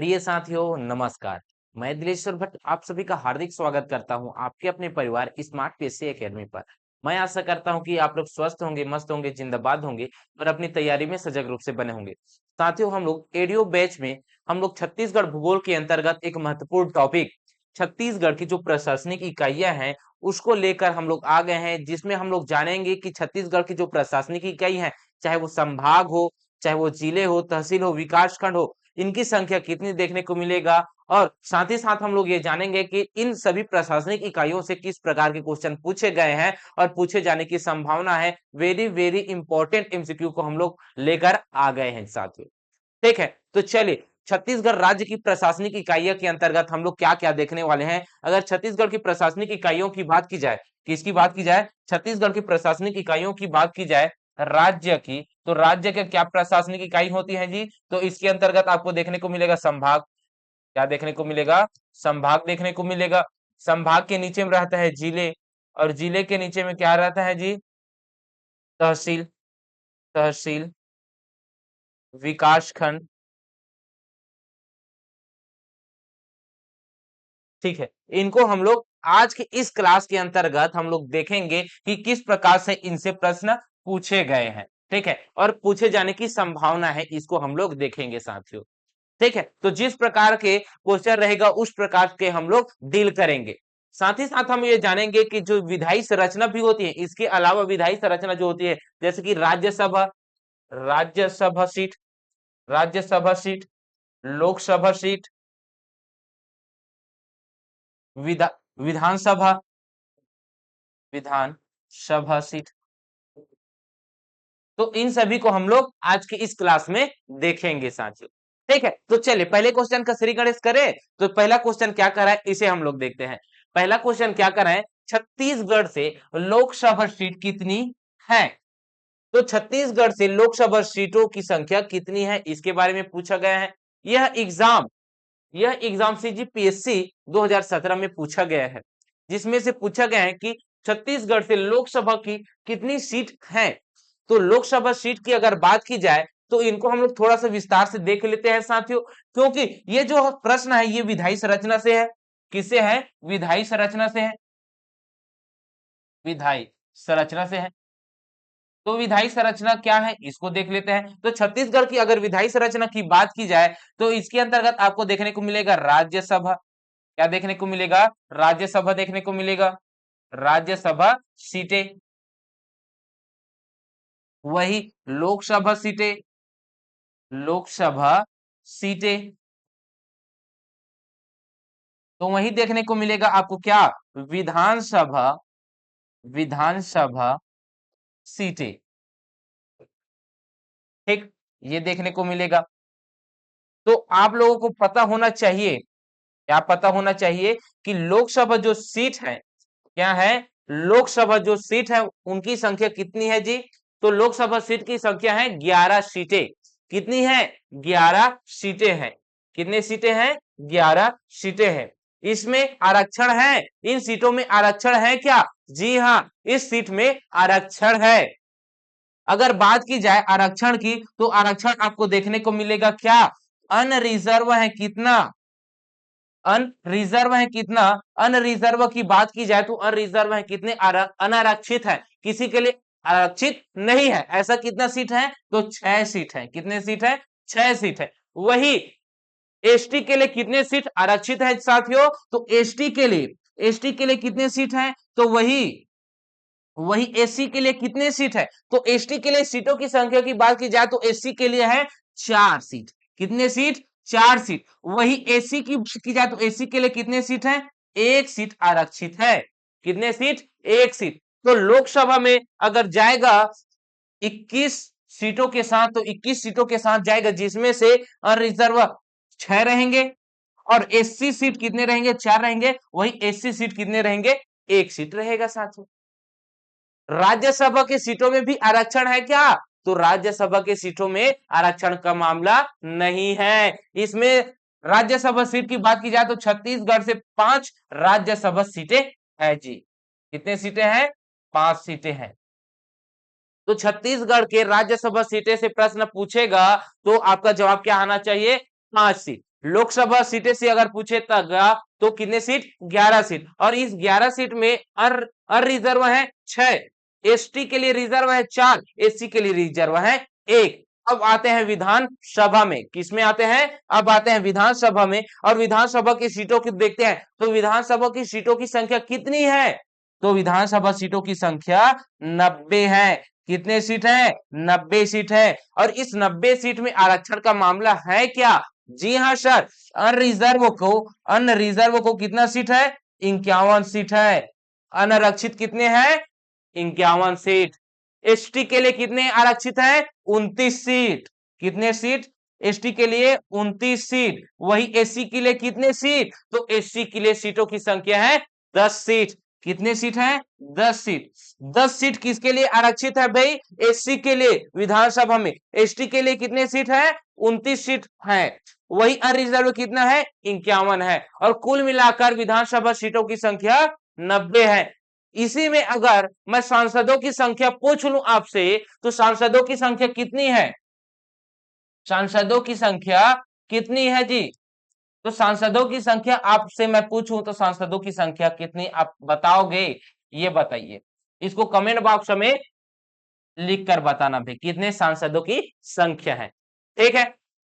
प्रिय साथियों नमस्कार। मैं दिलेश्वर भट्ट आप सभी का हार्दिक स्वागत करता हूं आपके अपने परिवार स्मार्ट पीएससी एकेडमी पर। मैं आशा करता हूं कि आप लोग स्वस्थ होंगे, मस्त होंगे, जिंदाबाद होंगे और अपनी तैयारी में सजग रूप से बने होंगे। साथियों, हम लोग एडियो बैच में हम लोग छत्तीसगढ़ भूगोल के अंतर्गत एक महत्वपूर्ण टॉपिक छत्तीसगढ़ की जो प्रशासनिक इकाइयां हैं उसको लेकर हम लोग आ गए हैं, जिसमें हम लोग जानेंगे कि छत्तीसगढ़ की जो प्रशासनिक इकाई है, चाहे वो संभाग हो, चाहे वो जिले हो, तहसील हो, विकास खंड हो, इनकी संख्या कितनी देखने को मिलेगा। और साथ ही साथ हम लोग ये जानेंगे कि इन सभी प्रशासनिक इकाइयों से किस प्रकार के क्वेश्चन पूछे गए हैं और पूछे जाने की संभावना है। वेरी वेरी इंपॉर्टेंट एमसीक्यू को हम लोग लेकर आ गए हैं साथियों। ठीक है, तो चलिए छत्तीसगढ़ राज्य की प्रशासनिक इकाइयों के अंतर्गत हम लोग क्या-क्या देखने वाले हैं। अगर छत्तीसगढ़ की प्रशासनिक इकाइयों की बात की जाए, किसकी बात की जाए? छत्तीसगढ़ की प्रशासनिक इकाइयों की बात की जाए, राज्य की, तो राज्य के क्या प्रशासनिक इकाई होती है जी? तो इसके अंतर्गत आपको देखने को मिलेगा संभाग। क्या देखने को मिलेगा? संभाग देखने को मिलेगा। संभाग के नीचे में रहता है जिले और जिले के नीचे में क्या रहता है जी? तहसील। तहसील, विकास खंड। ठीक है, इनको हम लोग आज के इस क्लास के अंतर्गत हम लोग देखेंगे कि किस प्रकार से इनसे प्रश्न पूछे गए हैं। ठीक है, और पूछे जाने की संभावना है, इसको हम लोग देखेंगे साथियों। ठीक है, तो जिस प्रकार के क्वेश्चन रहेगा उस प्रकार के हम लोग डील करेंगे। साथ ही साथ हम ये जानेंगे कि जो विधायी संरचना भी होती है, इसके अलावा विधायी संरचना जो होती है, जैसे कि Rajya Sabha, Rajya Sabha seat, Rajya Sabha seat, Lok Sabha seat, विधा विधानसभा, विधानसभा सीट। तो इन सभी को हम लोग आज की इस क्लास में देखेंगे साथियों। ठीक है, तो चलिए पहले क्वेश्चन का श्री गणेश करें। तो पहला क्वेश्चन क्या कर रहा है इसे हम लोग देखते हैं। पहला क्वेश्चन क्या कर रहा है? छत्तीसगढ़ से लोकसभा सीट कितनी है? तो छत्तीसगढ़ से लोकसभा सीटों की संख्या कितनी है इसके बारे में पूछा गया है। यह एग्जाम सीजीपीएससी 2017 में पूछा गया है, जिसमें से पूछा गया है कि छत्तीसगढ़ से लोकसभा की कितनी सीट है। तो लोकसभा सीट की अगर बात की जाए तो इनको हम लोग थोड़ा सा विस्तार से देख लेते हैं साथियों, क्योंकि ये जो प्रश्न है ये विधायी संरचना से है। किससे है? विधायी संरचना से है। विधायी संरचना से है। तो विधायी संरचना क्या है इसको देख लेते हैं। तो छत्तीसगढ़ की अगर विधायी संरचना की बात की जाए तो इसके अंतर्गत आपको देखने को मिलेगा राज्यसभा। क्या देखने को मिलेगा? राज्यसभा देखने को मिलेगा। राज्यसभा सीटें, वही लोकसभा सीटें, लोकसभा सीटें। तो वही देखने को मिलेगा आपको क्या? विधानसभा, विधानसभा सीटें। ठीक, ये देखने को मिलेगा। तो आप लोगों को पता होना चाहिए, क्या पता होना चाहिए कि लोकसभा जो सीट है, क्या है? लोकसभा जो सीट है उनकी संख्या कितनी है जी? तो लोकसभा सीट की संख्या है 11 सीटें। कितनी है? 11 सीटें हैं। कितने सीटें हैं? 11 सीटें हैं। इसमें आरक्षण है, इन सीटों में आरक्षण है क्या? जी हाँ, इस सीट में आरक्षण है। अगर बात की जाए आरक्षण की तो आरक्षण आपको देखने को मिलेगा क्या? अनरिजर्व है कितना? अनरिजर्व है कितना? अनरिजर्व की बात की जाए तो अनरिजर्व है कितने? अनारक्षित है, किसी के लिए आरक्षित नहीं है। ऐसा कितना सीट है? तो 6 सीट है। कितने सीट है? 6 सीट है। वही एसटी के लिए कितने सीट आरक्षित है साथियों? तो एसटी के लिए कितने सीट है? तो वही वही एससी के लिए कितने सीट है? तो एसटी के लिए सीटों की संख्या की बात की जाए तो एससी के लिए है 4 सीट। कितने सीट? 4 सीट। वही एससी की बात की जाए तो एससी के लिए कितने सीट है? 1 सीट आरक्षित है। कितने सीट? 1 सीट। तो लोकसभा में अगर जाएगा 21 सीटों के साथ, तो 21 सीटों के साथ जाएगा, जिसमें से अनरिजर्व 6 रहेंगे और एससी सीट कितने रहेंगे? 4 रहेंगे। वही एससी सीट कितने रहेंगे? 1 सीट रहेगा साथियों। राज्यसभा के सीटों में भी आरक्षण है क्या? तो राज्यसभा के सीटों में आरक्षण का मामला नहीं है। इसमें राज्यसभा सीट की बात की जाए तो छत्तीसगढ़ से 5 राज्यसभा सीटें है जी। कितने सीटें हैं? 5 सीटें हैं। तो छत्तीसगढ़ के राज्यसभा सीटें से प्रश्न पूछेगा तो आपका जवाब क्या आना चाहिए? 5 सीट। लोकसभा सीटें से अगर पूछे तो कितने सीट? 11 सीट। और इस 11 सीट में अनरिजर्व है 6, एसटी के लिए रिजर्व है 4, एससी के लिए रिजर्व है 1। अब आते हैं विधानसभा में, किसमें आते हैं? अब आते हैं विधानसभा में, और विधानसभा की सीटों की देखते हैं। तो विधानसभा की सीटों की संख्या कितनी है? तो विधानसभा सीटों की संख्या 90 है। कितने सीट है? 90 सीट है। और इस 90 सीट में आरक्षण का मामला है क्या? जी हाँ सर। अनरिजर्व को कितना सीट है? 51 सीट है। अनारक्षित कितने हैं? 51 सीट। एसटी के लिए कितने आरक्षित है? 29 सीट। कितने सीट? एसटी के लिए 29 सीट। वही एससी के लिए कितने सीट? तो एससी के लिए सीटों की संख्या है 10 सीट। कितने सीट है? 10 सीट। 10 सीट किसके लिए आरक्षित है भाई? एससी के लिए विधानसभा में। एसटी के लिए कितने सीट है? 29 सीट है। वही अनरिजर्व कितना है? 51 है। और कुल मिलाकर विधानसभा सीटों की संख्या 90 है। इसी में अगर मैं सांसदों की संख्या पूछ लूं आपसे, तो सांसदों की संख्या कितनी है? सांसदों की संख्या कितनी है जी? तो सांसदों की संख्या आपसे मैं पूछूं तो सांसदों की संख्या कितनी आप बताओगे? ये बताइए, इसको कमेंट बॉक्स में लिख कर बताना भाई, कितने सांसदों की संख्या है। ठीक है,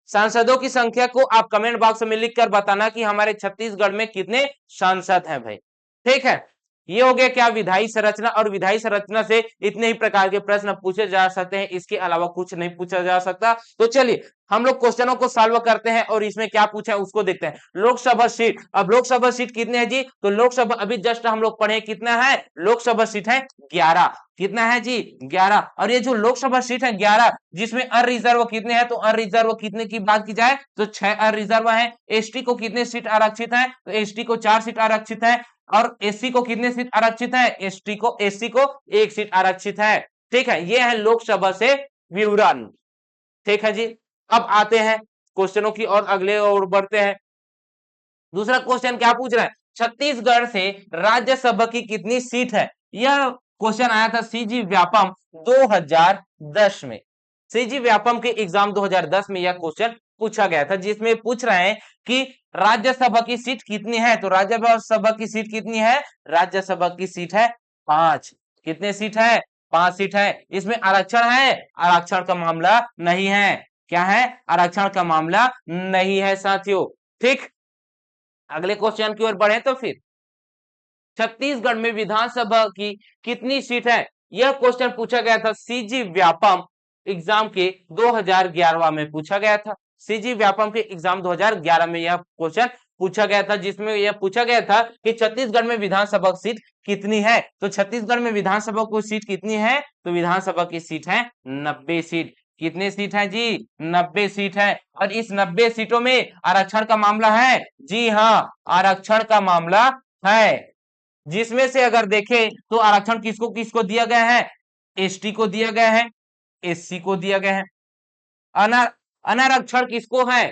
सांसदों की संख्या को आप कमेंट बॉक्स में लिख कर बताना कि हमारे छत्तीसगढ़ में कितने सांसद हैं भाई। ठीक है, ये हो गया क्या? विधायी संरचना। और विधायी संरचना से इतने ही प्रकार के प्रश्न पूछे जा सकते हैं, इसके अलावा कुछ नहीं पूछा जा सकता। तो चलिए हम लोग क्वेश्चनों को सॉल्व करते हैं और इसमें क्या पूछा है उसको देखते हैं। लोकसभा सीट, अब लोकसभा सीट कितने हैं जी? तो लोकसभा अभी जस्ट हम लोग पढ़े कितना है? लोकसभा सीट है 11। कितना है जी? 11। और ये जो लोकसभा सीट है 11, जिसमें अनरिजर्व कितने हैं? तो अनरिजर्व कितने की बात की जाए तो 6 अनरिजर्व है। एसटी को कितने सीट आरक्षित है? तो एसटी को 4 सीट आरक्षित है। और एससी को कितने सीट आरक्षित है? एससी को 1 सीट आरक्षित है। ठीक है, ये है लोकसभा से विवरण। ठीक है जी, अब आते हैं क्वेश्चनों की और अगले और बढ़ते हैं। दूसरा क्वेश्चन क्या पूछ रहा है? छत्तीसगढ़ से राज्यसभा की कितनी सीट है? यह क्वेश्चन आया था सीजी व्यापम 2010 में। सीजी व्यापम के एग्जाम 2010 में यह क्वेश्चन पूछा गया था, जिसमें पूछ रहे हैं कि राज्यसभा की सीट कितनी है? तो राज्यसभा की सीट कितनी है? राज्यसभा की सीट है 5। कितने सीट है? 5 सीट है। इसमें आरक्षण है? आरक्षण का मामला नहीं है। क्या है? आरक्षण का मामला नहीं है साथियों। ठीक, अगले क्वेश्चन की ओर बढ़े तो फिर छत्तीसगढ़ में विधानसभा की कितनी सीट है? यह क्वेश्चन पूछा गया था सीजी व्यापम एग्जाम के 2011 में पूछा गया था। सीजी व्यापम के एग्जाम 2011 में यह क्वेश्चन पूछा गया था, जिसमें यह पूछा गया था कि छत्तीसगढ़ में विधानसभा सीट कितनी है। तो छत्तीसगढ़ में विधानसभा को सीट कितनी है? तो विधानसभा की सीट है 90 सीट। कितने सीट है जी? 90 सीट है। और इस 90 सीटों में आरक्षण का मामला है? जी हाँ, आरक्षण का मामला है। जिसमें से अगर देखें तो आरक्षण किसको किसको दिया गया है? एसटी को दिया गया है, एससी को दिया गया है। अनारक्षण किसको है?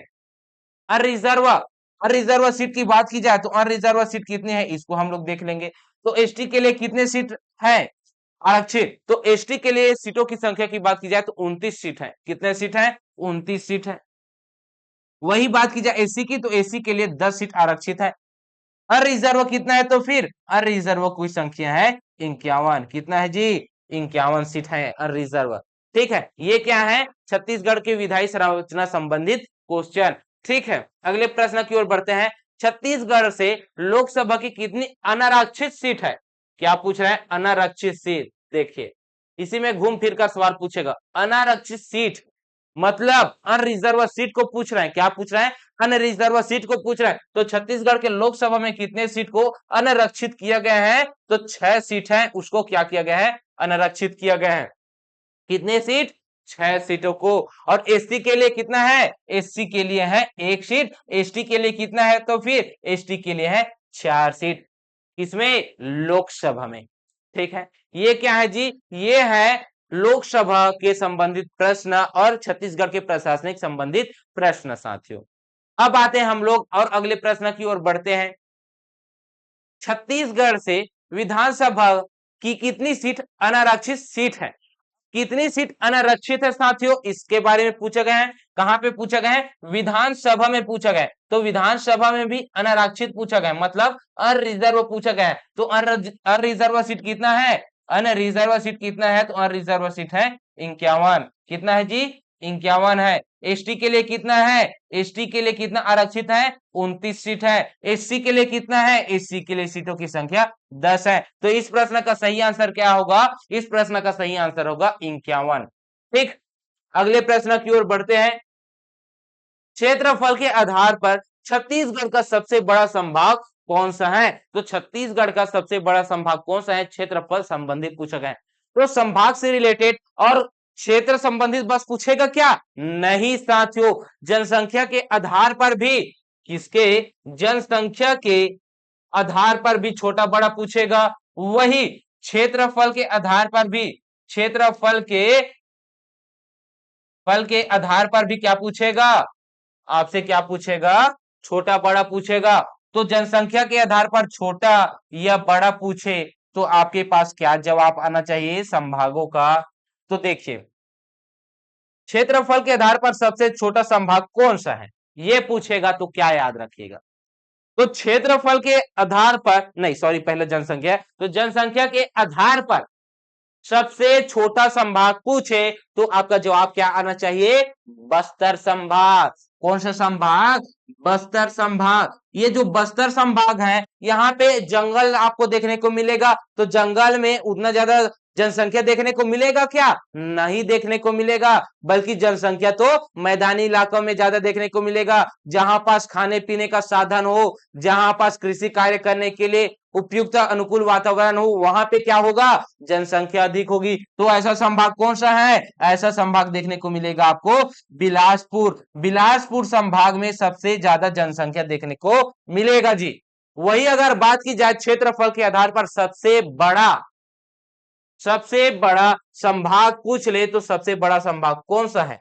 अनरिजर्व। अनरिजर्व सीट की बात की जाए तो अनरिजर्व सीट कितने हैं इसको हम लोग देख लेंगे। तो एसटी के लिए कितने सीट है आरक्षित? तो एसटी के लिए सीटों की संख्या की बात की जाए तो 29 सीट है। कितने सीट है? 29 सीट है। वही बात की जाए एससी की तो एससी के लिए 10 सीट आरक्षित है। अनरिजर्व कितना है? तो फिर अनरिजर्व की संख्या है 51। कितना है जी? 51 सीट है अनरिजर्व। ठीक है, ये क्या है? छत्तीसगढ़ के विधायी संरचना संबंधित क्वेश्चन। ठीक है, अगले प्रश्न की ओर बढ़ते हैं। छत्तीसगढ़ से लोकसभा की कितनी अनारक्षित सीट है? क्या पूछ रहे हैं? अनारक्षित सीट। देखिए, इसी में घूम फिर कर सवाल पूछेगा। अनारक्षित सीट मतलब अनरिजर्व सीट को पूछ रहे हैं। क्या पूछ रहे हैं? अनरिजर्व सीट को पूछ रहे हैं। तो छत्तीसगढ़ के लोकसभा में कितने सीट को अनारक्षित किया गया है? तो 6 सीट है, उसको क्या किया गया है? अनारक्षित किया गया है। कितने सीट? 6 सीटों को। और एससी के लिए कितना है? एससी के लिए है 1 सीट। एसटी के लिए कितना है? तो फिर एसटी के लिए है 4 सीट। किसमें? लोकसभा में। ठीक है, ये क्या है जी? ये है लोकसभा के संबंधित प्रश्न और छत्तीसगढ़ के प्रशासनिक संबंधित प्रश्न साथियों। अब आते हैं हम लोग और अगले प्रश्न की ओर बढ़ते हैं। छत्तीसगढ़ से विधानसभा की कितनी सीट अनारक्षित सीट है? कितनी सीट अनारक्षित है साथियों, इसके बारे में पूछा गया है। कहां पे पूछा गया है? विधानसभा में पूछा गया है। तो विधानसभा में भी अनारक्षित पूछा गया है, मतलब अनरिजर्व पूछा गया है। तो अनरिजर्व सीट कितना है? अनरिजर्व सीट कितना है? तो अनरिजर्व सीट है 51। कितना है जी? 51 है। एसटी के लिए कितना है? एसटी के लिए कितना आरक्षित है? 29 सीट है। एससी के लिए कितना है? एससी के लिए सीटों की संख्या 10 है। तो इस प्रश्न का सही आंसर क्या होगा? इस प्रश्न का सही आंसर होगा 51। ठीक, अगले प्रश्न की ओर बढ़ते हैं। क्षेत्रफल के आधार पर छत्तीसगढ़ का सबसे बड़ा संभाग कौन सा है? तो छत्तीसगढ़ का सबसे बड़ा संभाग कौन सा है? क्षेत्रफल संबंधित पूछा गया है। तो संभाग से रिलेटेड और क्षेत्र संबंधित बस पूछेगा क्या? नहीं साथियों, जनसंख्या के आधार पर भी, किसके? जनसंख्या के आधार पर भी छोटा बड़ा पूछेगा। वही क्षेत्रफल के आधार पर भी, क्षेत्रफल के फल के आधार पर भी क्या पूछेगा? आपसे क्या पूछेगा? छोटा बड़ा पूछेगा। तो जनसंख्या के आधार पर छोटा या बड़ा पूछे तो आपके पास क्या जवाब आना चाहिए संभागों का? तो देखिए, क्षेत्रफल के आधार पर सबसे छोटा संभाग कौन सा है, ये पूछेगा तो क्या याद रखिएगा? तो क्षेत्रफल के आधार पर नहीं, सॉरी, पहले जनसंख्या। तो जनसंख्या के आधार पर सबसे छोटा संभाग पूछे तो आपका जवाब क्या आना चाहिए? बस्तर संभाग। कौन सा संभाग? बस्तर संभाग। ये जो बस्तर संभाग है, यहाँ पे जंगल आपको देखने को मिलेगा। तो जंगल में उतना ज्यादा जनसंख्या देखने को मिलेगा क्या? नहीं देखने को मिलेगा, बल्कि जनसंख्या तो मैदानी इलाकों में ज्यादा देखने को मिलेगा, जहां पास खाने पीने का साधन हो, जहां पास कृषि कार्य करने के लिए उपयुक्त अनुकूल वातावरण हो, वहां पे क्या होगा? जनसंख्या अधिक होगी। तो ऐसा संभाग कौन सा है? ऐसा संभाग देखने को मिलेगा आपको बिलासपुर। बिलासपुर संभाग में सबसे ज्यादा जनसंख्या देखने को मिलेगा जी। वही अगर बात की जाए क्षेत्रफल के आधार पर सबसे बड़ा संभाग पूछ ले तो सबसे बड़ा संभाग कौन सा है?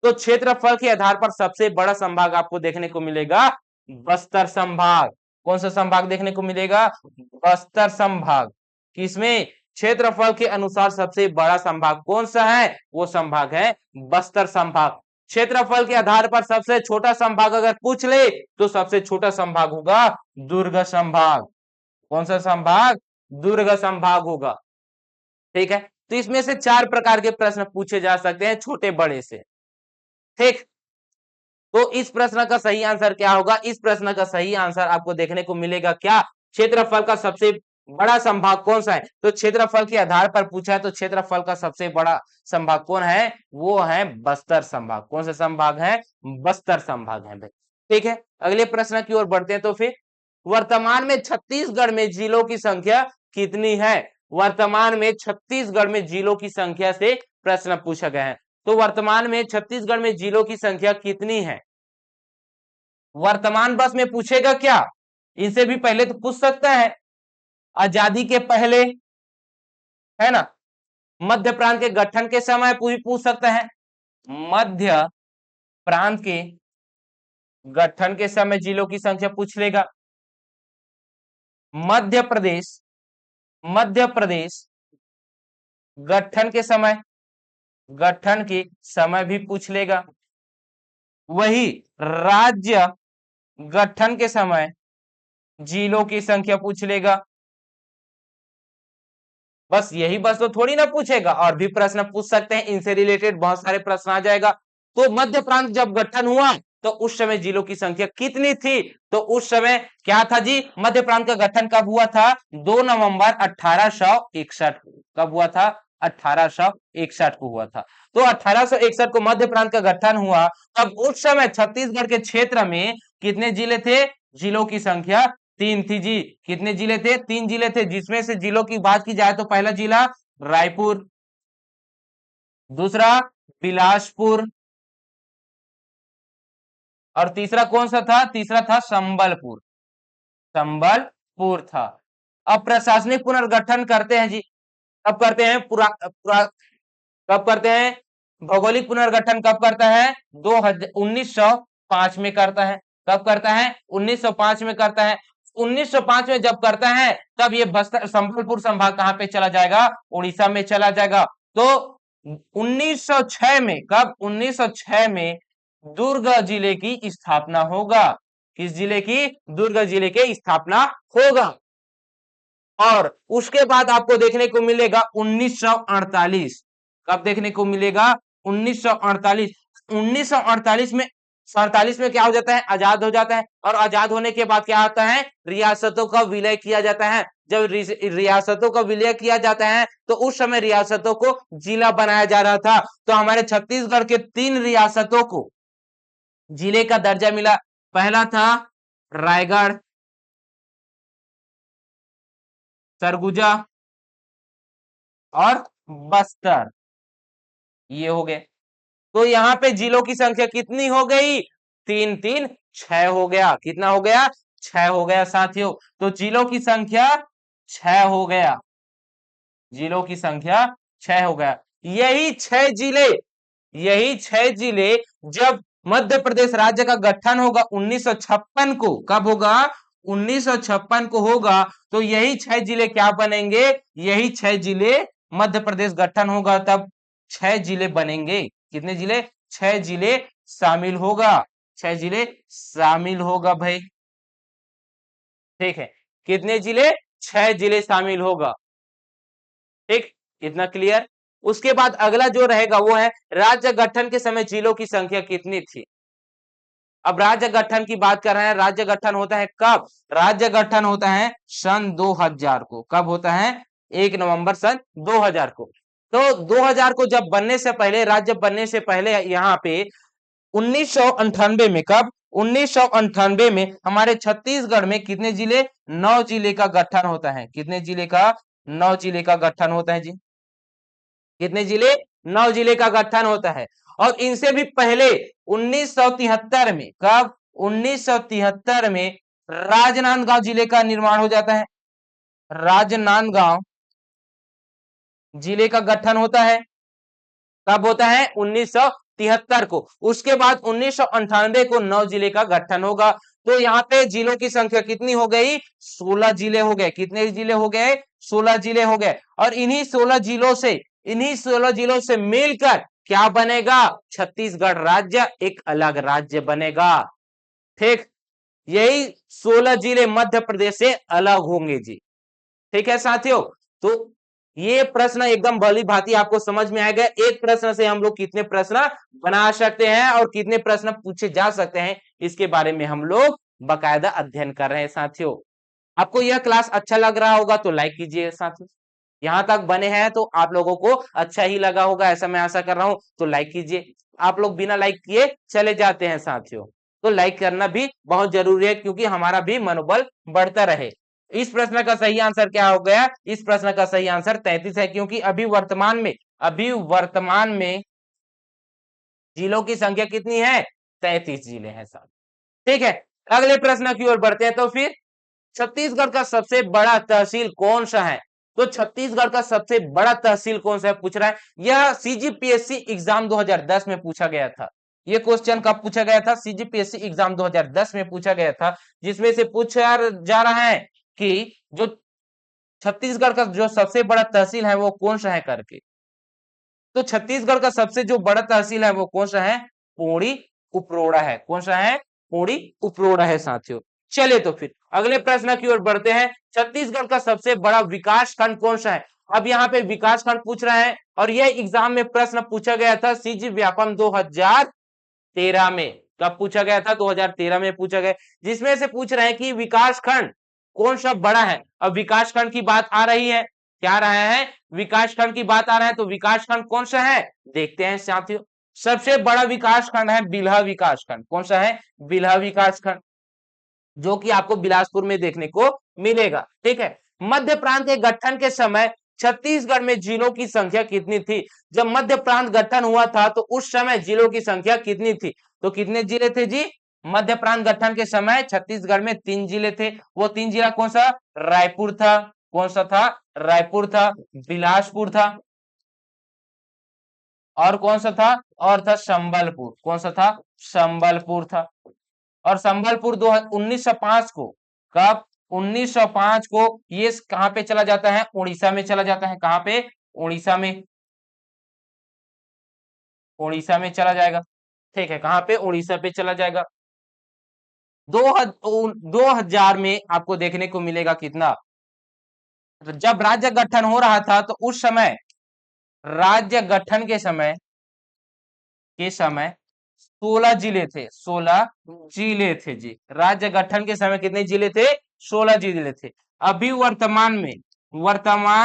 तो क्षेत्रफल के आधार पर सबसे बड़ा संभाग आपको देखने को मिलेगा बस्तर संभाग। कौन सा संभाग देखने को मिलेगा? बस्तर संभाग। किसमें? क्षेत्रफल के अनुसार सबसे बड़ा संभाग कौन सा है? वो संभाग है बस्तर संभाग। क्षेत्रफल के आधार पर सबसे छोटा संभाग अगर पूछ ले तो सबसे छोटा संभाग होगा दुर्ग संभाग। कौन सा संभाग? दुर्ग संभाग होगा। ठीक है, तो इसमें से 4 प्रकार के प्रश्न पूछे जा सकते हैं छोटे बड़े से। ठीक, तो इस प्रश्न का सही आंसर क्या होगा? इस प्रश्न का सही आंसर आपको देखने को मिलेगा क्या? क्षेत्रफल का सबसे बड़ा संभाग कौन सा है? तो क्षेत्रफल के आधार पर पूछा है, तो क्षेत्रफल का सबसे बड़ा संभाग कौन है? वो है बस्तर संभाग। कौन सा संभाग है? बस्तर संभाग है भाई। ठीक है, अगले प्रश्न की ओर बढ़ते हैं। तो फिर वर्तमान में छत्तीसगढ़ में जिलों की संख्या कितनी है? वर्तमान में छत्तीसगढ़ में जिलों की संख्या से प्रश्न पूछा गया है। तो वर्तमान में छत्तीसगढ़ में जिलों की संख्या कितनी है? वर्तमान बस में पूछेगा क्या? इनसे भी पहले तो पूछ सकता है, आजादी के पहले, है ना, मध्य प्रांत के गठन के समय पूछ सकता है। मध्य प्रांत के गठन के समय जिलों की संख्या पूछ लेगा। मध्य प्रदेश, मध्य प्रदेश गठन के समय, गठन के समय भी पूछ लेगा। वही राज्य गठन के समय जिलों की संख्या पूछ लेगा। बस यही बस तो थोड़ी ना पूछेगा, और भी प्रश्न पूछ सकते हैं, इनसे रिलेटेड बहुत सारे प्रश्न आ जाएगा। तो मध्य प्रांत जब गठन हुआ तो उस समय जिलों की संख्या कितनी थी? तो उस समय क्या था जी? मध्य प्रांत का गठन कब हुआ था? 2 नवंबर 1861। कब हुआ था? 1861 को हुआ था। तो 1861 को मध्य प्रांत का गठन हुआ। तब उस समय छत्तीसगढ़ के क्षेत्र में कितने जिले थे? जिलों की संख्या 3 थी जी। कितने जिले थे? 3 जिले थे, जिसमें से जिलों की बात की जाए तो पहला जिला रायपुर, दूसरा बिलासपुर, और तीसरा कौन सा था? तीसरा था संबलपुर। संबलपुर था। अब प्रशासनिक पुनर्गठन करते हैं जी। कब करते हैं? कब करते हैं? भौगोलिक पुनर्गठन कब करता है? 1905 में करता है। कब करता है? 1905 में करता है। 1905 में जब करता है तब ये बस्तर संबलपुर संभाग कहां पे चला जाएगा? उड़ीसा में चला जाएगा। तो 1906 में, कब? 1906 में दुर्ग जिले की स्थापना होगा। किस जिले की? दुर्ग जिले के स्थापना होगा। और उसके बाद आपको देखने को मिलेगा 1948। कब देखने को मिलेगा? 1948। 1948 में, 47 में क्या हो जाता है? आजाद हो जाता है। और आजाद होने के बाद क्या आता है? रियासतों का विलय किया जाता है। जब रियासतों का विलय किया जाता है तो उस समय रियासतों को जिला बनाया जा रहा था। तो हमारे छत्तीसगढ़ के 3 रियासतों को जिले का दर्जा मिला। पहला था रायगढ़, सरगुजा और बस्तर, ये हो गए। तो यहाँ पे जिलों की संख्या कितनी हो गई? 3 3 6 हो गया। कितना हो गया? 6 हो गया साथियों। तो जिलों की संख्या 6 हो गया। जिलों की संख्या 6 हो गया। यही 6 जिले, यही 6 जिले जब मध्य प्रदेश राज्य का गठन होगा 1956 को, कब होगा? 1956 को होगा। तो यही 6 जिले क्या बनेंगे? यही 6 जिले, मध्य प्रदेश गठन होगा तब 6 जिले बनेंगे। कितने जिले? 6 जिले शामिल होगा। 6 जिले शामिल होगा भाई। ठीक है, कितने जिले? 6 जिले शामिल होगा। ठीक, इतना क्लियर। उसके बाद अगला जो रहेगा वो है राज्य गठन के समय जिलों की संख्या कितनी थी। अब राज्य गठन की बात कर रहे हैं। राज्य गठन होता है कब? राज्य गठन होता है सन 2000 को। कब होता है? 1 नवंबर सन 2000 को। तो 2000 को जब बनने से पहले, राज्य बनने से पहले यहाँ पे 1998 में, कब? 1998 में हमारे छत्तीसगढ़ में कितने जिले? 9 जिले का गठन होता है। कितने जिले का? 9 जिले का गठन होता है जी। कितने जिले? 9 जिले का गठन होता है। और इनसे भी पहले 1973 में, कब? 1973 में राजनांदगांव जिले का निर्माण हो जाता है। राजनांदगांव जिले का गठन होता है। कब होता है? 1973 को। उसके बाद 1998 को 9 जिले का गठन होगा। तो यहाँ पे जिलों की संख्या कितनी हो गई? 16 जिले हो गए। कितने जिले हो गए? 16 जिले हो गए। और इन्हीं 16 जिलों से मिलकर क्या बनेगा? छत्तीसगढ़ राज्य, एक अलग राज्य बनेगा। ठीक, यही 16 जिले मध्य प्रदेश से अलग होंगे जी। ठीक है साथियों। तो ये प्रश्न एकदम भली भांति आपको समझ में आएगा। एक प्रश्न से हम लोग कितने प्रश्न बना सकते हैं और कितने प्रश्न पूछे जा सकते हैं, इसके बारे में हम लोग बकायदा अध्ययन कर रहे हैं साथियों। आपको यह क्लास अच्छा लग रहा होगा तो लाइक कीजिए साथियों। यहां तक बने हैं तो आप लोगों को अच्छा ही लगा होगा, ऐसा मैं आशा कर रहा हूं। तो लाइक कीजिए। आप लोग बिना लाइक किए चले जाते हैं साथियों। तो लाइक करना भी बहुत जरूरी है क्योंकि हमारा भी मनोबल बढ़ता रहे। इस प्रश्न का सही आंसर क्या हो गया? इस प्रश्न का सही आंसर 33 है, क्योंकि अभी वर्तमान में जिलों की संख्या कितनी है? 33 जिले हैं साहब। ठीक है, अगले प्रश्न की ओर बढ़ते हैं। तो फिर छत्तीसगढ़ का सबसे बड़ा तहसील कौन सा है? तो छत्तीसगढ़ का सबसे बड़ा तहसील कौन सा है पूछ रहा है। यह सीजीपीएससी एग्जाम 2010 में पूछा गया था। ये क्वेश्चन कब पूछा गया था? सीजीपीएससी एग्जाम 2010 में पूछा गया था, जिसमें से पूछा जा रहा है कि जो छत्तीसगढ़ का जो सबसे बड़ा तहसील है वो कौन सा है करके। तो छत्तीसगढ़ का सबसे जो बड़ा तहसील है वो कौन सा है? पोड़ी उपरोड़ा है। कौन सा है? पोड़ी उपरोड़ा है साथियों। चलिए तो फिर अगले प्रश्न की ओर बढ़ते हैं। छत्तीसगढ़ का सबसे बड़ा विकास खंड कौन सा है? अब यहाँ पे विकास खंड पूछ रहा है और यह एग्जाम में प्रश्न पूछा गया था सीजी व्यापम 2013 में। कब पूछा गया था? 2013 में पूछा गया, जिसमें से पूछ रहे हैं कि विकास खंड कौन सा बड़ा है। अब विकास खंड की बात आ रही है, क्या रहा है? विकास खंड की बात आ रहा है। तो विकास खंड कौन सा है देखते हैं साथियों। सबसे बड़ा विकास खंड है बिल्हा विकास खंड। कौन सा है? बिल्हा विकास खंड, जो कि आपको बिलासपुर में देखने को मिलेगा। ठीक है, मध्य प्रांत के गठन के समय छत्तीसगढ़ में जिलों की संख्या कितनी थी? जब मध्य प्रांत गठन हुआ था तो उस समय जिलों की संख्या कितनी थी? तो कितने जिले थे जी? मध्य प्रांत गठन के समय छत्तीसगढ़ में 3 जिले थे। वो 3 जिला कौन सा? रायपुर था। कौन सा था? रायपुर था। बिलासपुर था। और कौन सा था? और था संबलपुर। कौन सा था? संबलपुर था। और संबलपुर 1905 को, कब? 1905 को ये कहां पे चला जाता है? उड़ीसा में चला जाता है। कहां पे? उड़ीसा में। उड़ीसा में चला जाएगा। ठीक है, कहां पे? उड़ीसा पे चला जाएगा। 2000 में आपको देखने को मिलेगा कितना, जब राज्य गठन हो रहा था तो उस समय राज्य गठन के समय 16 जिले थे, 16 जिले थे जी। राज्य गठन के समय कितने जिले थे? 16 जिले थे। अभी वर्तमान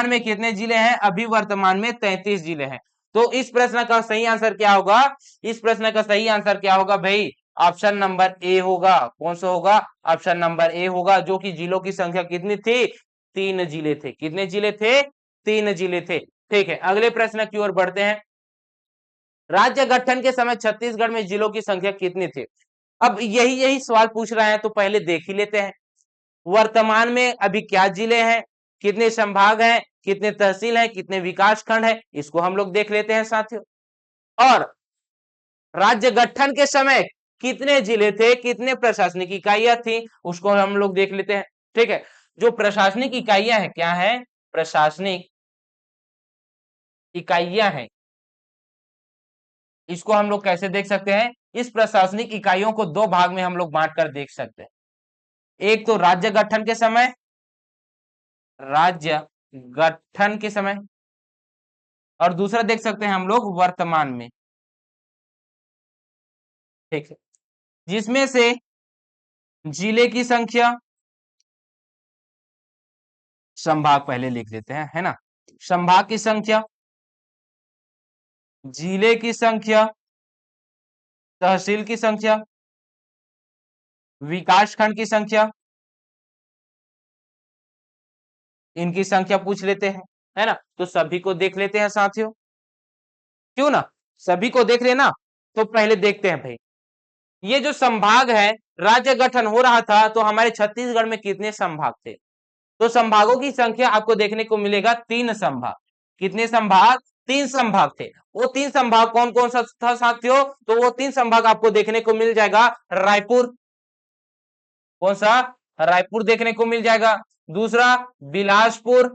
में कितने जिले हैं? अभी वर्तमान में 33 जिले हैं। तो इस प्रश्न का सही आंसर क्या होगा? इस प्रश्न का सही आंसर क्या होगा भाई? ऑप्शन नंबर ए होगा। कौन सा होगा? ऑप्शन नंबर ए होगा, जो कि जिलों की संख्या कितनी थी? 3 जिले थे। कितने जिले थे? 3 जिले थे। ठीक है, अगले प्रश्न की ओर बढ़ते हैं। राज्य गठन के समय छत्तीसगढ़ में जिलों की संख्या कितनी थी? अब यही यही सवाल पूछ रहे हैं, तो पहले देख ही लेते हैं। वर्तमान में अभी क्या जिले हैं, कितने संभाग हैं, कितने तहसील हैं, कितने विकास खंड है, इसको हम लोग देख लेते हैं साथियों। और राज्य गठन के समय कितने जिले थे, कितने प्रशासनिक इकाइयां थी, उसको हम लोग देख लेते हैं। ठीक है, जो प्रशासनिक इकाइयां हैं, क्या है? प्रशासनिक इकाइयां हैं। इसको हम लोग कैसे देख सकते हैं? इस प्रशासनिक इकाइयों को दो भाग में हम लोग बांट कर देख सकते हैं। एक तो राज्य गठन के समय, राज्य गठन के समय, और दूसरा देख सकते हैं हम लोग वर्तमान में। ठीक है, जिसमें से जिले की संख्या, संभाग पहले लिख देते हैं, है ना? संभाग की संख्या, जिले की संख्या, तहसील की संख्या, विकास खंड की संख्या, इनकी संख्या पूछ लेते हैं, है ना? तो सभी को देख लेते हैं साथियों, क्यों ना? सभी को देख लेना। तो पहले देखते हैं भाई, ये जो संभाग है, राज्य गठन हो रहा था तो हमारे छत्तीसगढ़ में कितने संभाग थे? तो संभागों की संख्या आपको देखने को मिलेगा 3 संभाग। कितने संभाग? 3 संभाग थे। वो 3 संभाग कौन कौन सा था साथियों? तो वो 3 संभाग आपको देखने को मिल जाएगा। रायपुर, कौन सा? रायपुर देखने को मिल जाएगा। दूसरा बिलासपुर,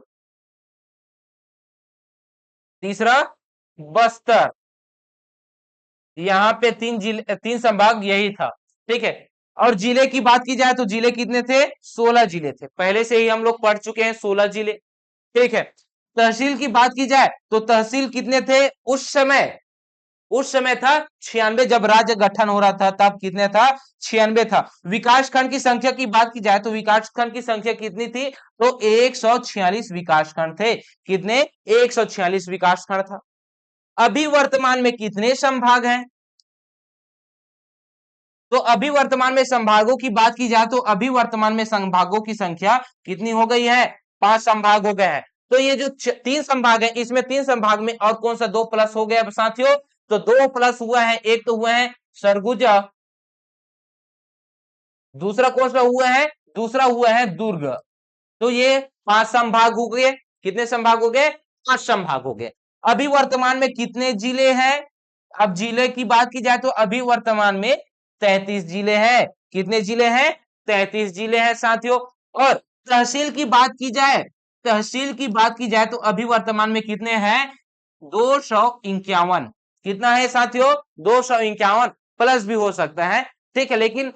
तीसरा बस्तर। यहाँ पे 3 जिले, 3 संभाग यही था। ठीक है, और जिले की बात की जाए तो जिले कितने थे? 16 जिले थे। पहले से ही हम लोग पढ़ चुके हैं 16 जिले। ठीक है, तहसील की बात की जाए तो तहसील कितने थे उस समय? उस समय था 96। जब राज्य गठन हो रहा था तब कितने था? 96 था। विकास खंड की संख्या की बात की जाए तो विकास खंड की संख्या कितनी थी? तो 146 विकास खंड थे। कितने? 146 विकास खंड था। अभी वर्तमान में कितने संभाग हैं? तो अभी वर्तमान में संभागों की बात की जाए तो अभी वर्तमान में संभागों की संख्या कितनी हो गई है? 5 संभाग हो गए हैं। तो ये जो 3 संभाग है, इसमें 3 संभाग में और कौन सा 2 प्लस हो गया साथियों? तो 2 प्लस हुआ है। एक तो हुआ है सरगुजा, दूसरा कौन सा हुआ है? दूसरा हुआ है दुर्ग। तो ये 5 संभाग हो गए। कितने संभाग हो गए? 5 संभाग हो गए। अभी वर्तमान में कितने जिले हैं? अब जिले की बात की जाए तो अभी वर्तमान में 33 जिले हैं। कितने जिले हैं? 33 जिले हैं साथियों। और तहसील की बात की जाए, तहसील की बात की जाए तो अभी वर्तमान में कितने हैं? 251। कितना है साथियों? 251। प्लस भी हो सकता है। ठीक है, लेकिन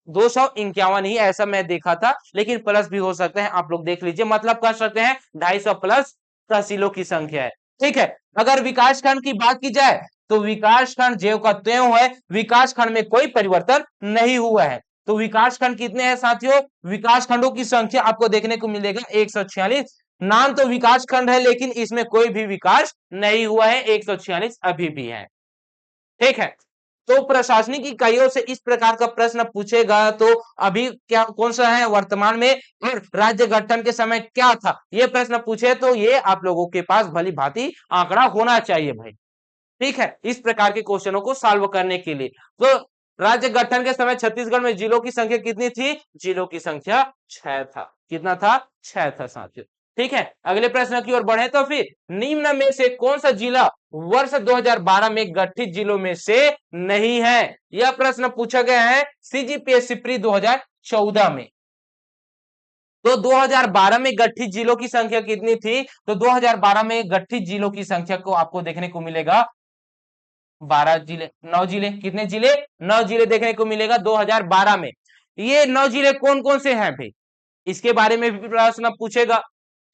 251 ही ऐसा मैं देखा था, लेकिन प्लस भी हो सकते हैं। आप लोग देख लीजिए, मतलब कर सकते हैं 250 प्लस तहसीलों की संख्या है। ठीक है, अगर विकास खंड की बात की जाए तो विकास खंड ज्यों का त्यों है, विकास खंड में कोई परिवर्तन नहीं हुआ है। तो विकास खंड कितने हैं साथियों? विकास खंडों की संख्या आपको देखने को मिलेगा 146। नाम तो विकास खंड है, लेकिन इसमें कोई भी विकास नहीं हुआ है। 146 अभी भी है। ठीक है, तो प्रशासनिक इकाइयों से इस प्रकार का प्रश्न पूछेगा तो अभी क्या कौन सा है वर्तमान में, और राज्य गठन के समय क्या था, ये प्रश्न पूछे तो ये आप लोगों के पास भली भांति आंकड़ा होना चाहिए भाई। ठीक है, इस प्रकार के क्वेश्चनों को सॉल्व करने के लिए। तो राज्य गठन के समय छत्तीसगढ़ में जिलों की संख्या कितनी थी? जिलों की संख्या 6 था। कितना था? 6 था साथियों। ठीक है, अगले प्रश्न की ओर बढ़े तो फिर निम्न में से कौन सा जिला वर्ष 2012 में गठित जिलों में से नहीं है? यह प्रश्न पूछा गया है सीजीपीएससी प्री 2014 में। तो 2012 में गठित जिलों की संख्या कितनी थी? तो 2012 में गठित जिलों की संख्या को आपको देखने को मिलेगा 12 जिले, 9 जिले, कितने जिले? 9 जिले देखने को मिलेगा 2012 में। ये 9 जिले कौन कौन से हैं भाई, इसके बारे में भी प्रश्न पूछेगा।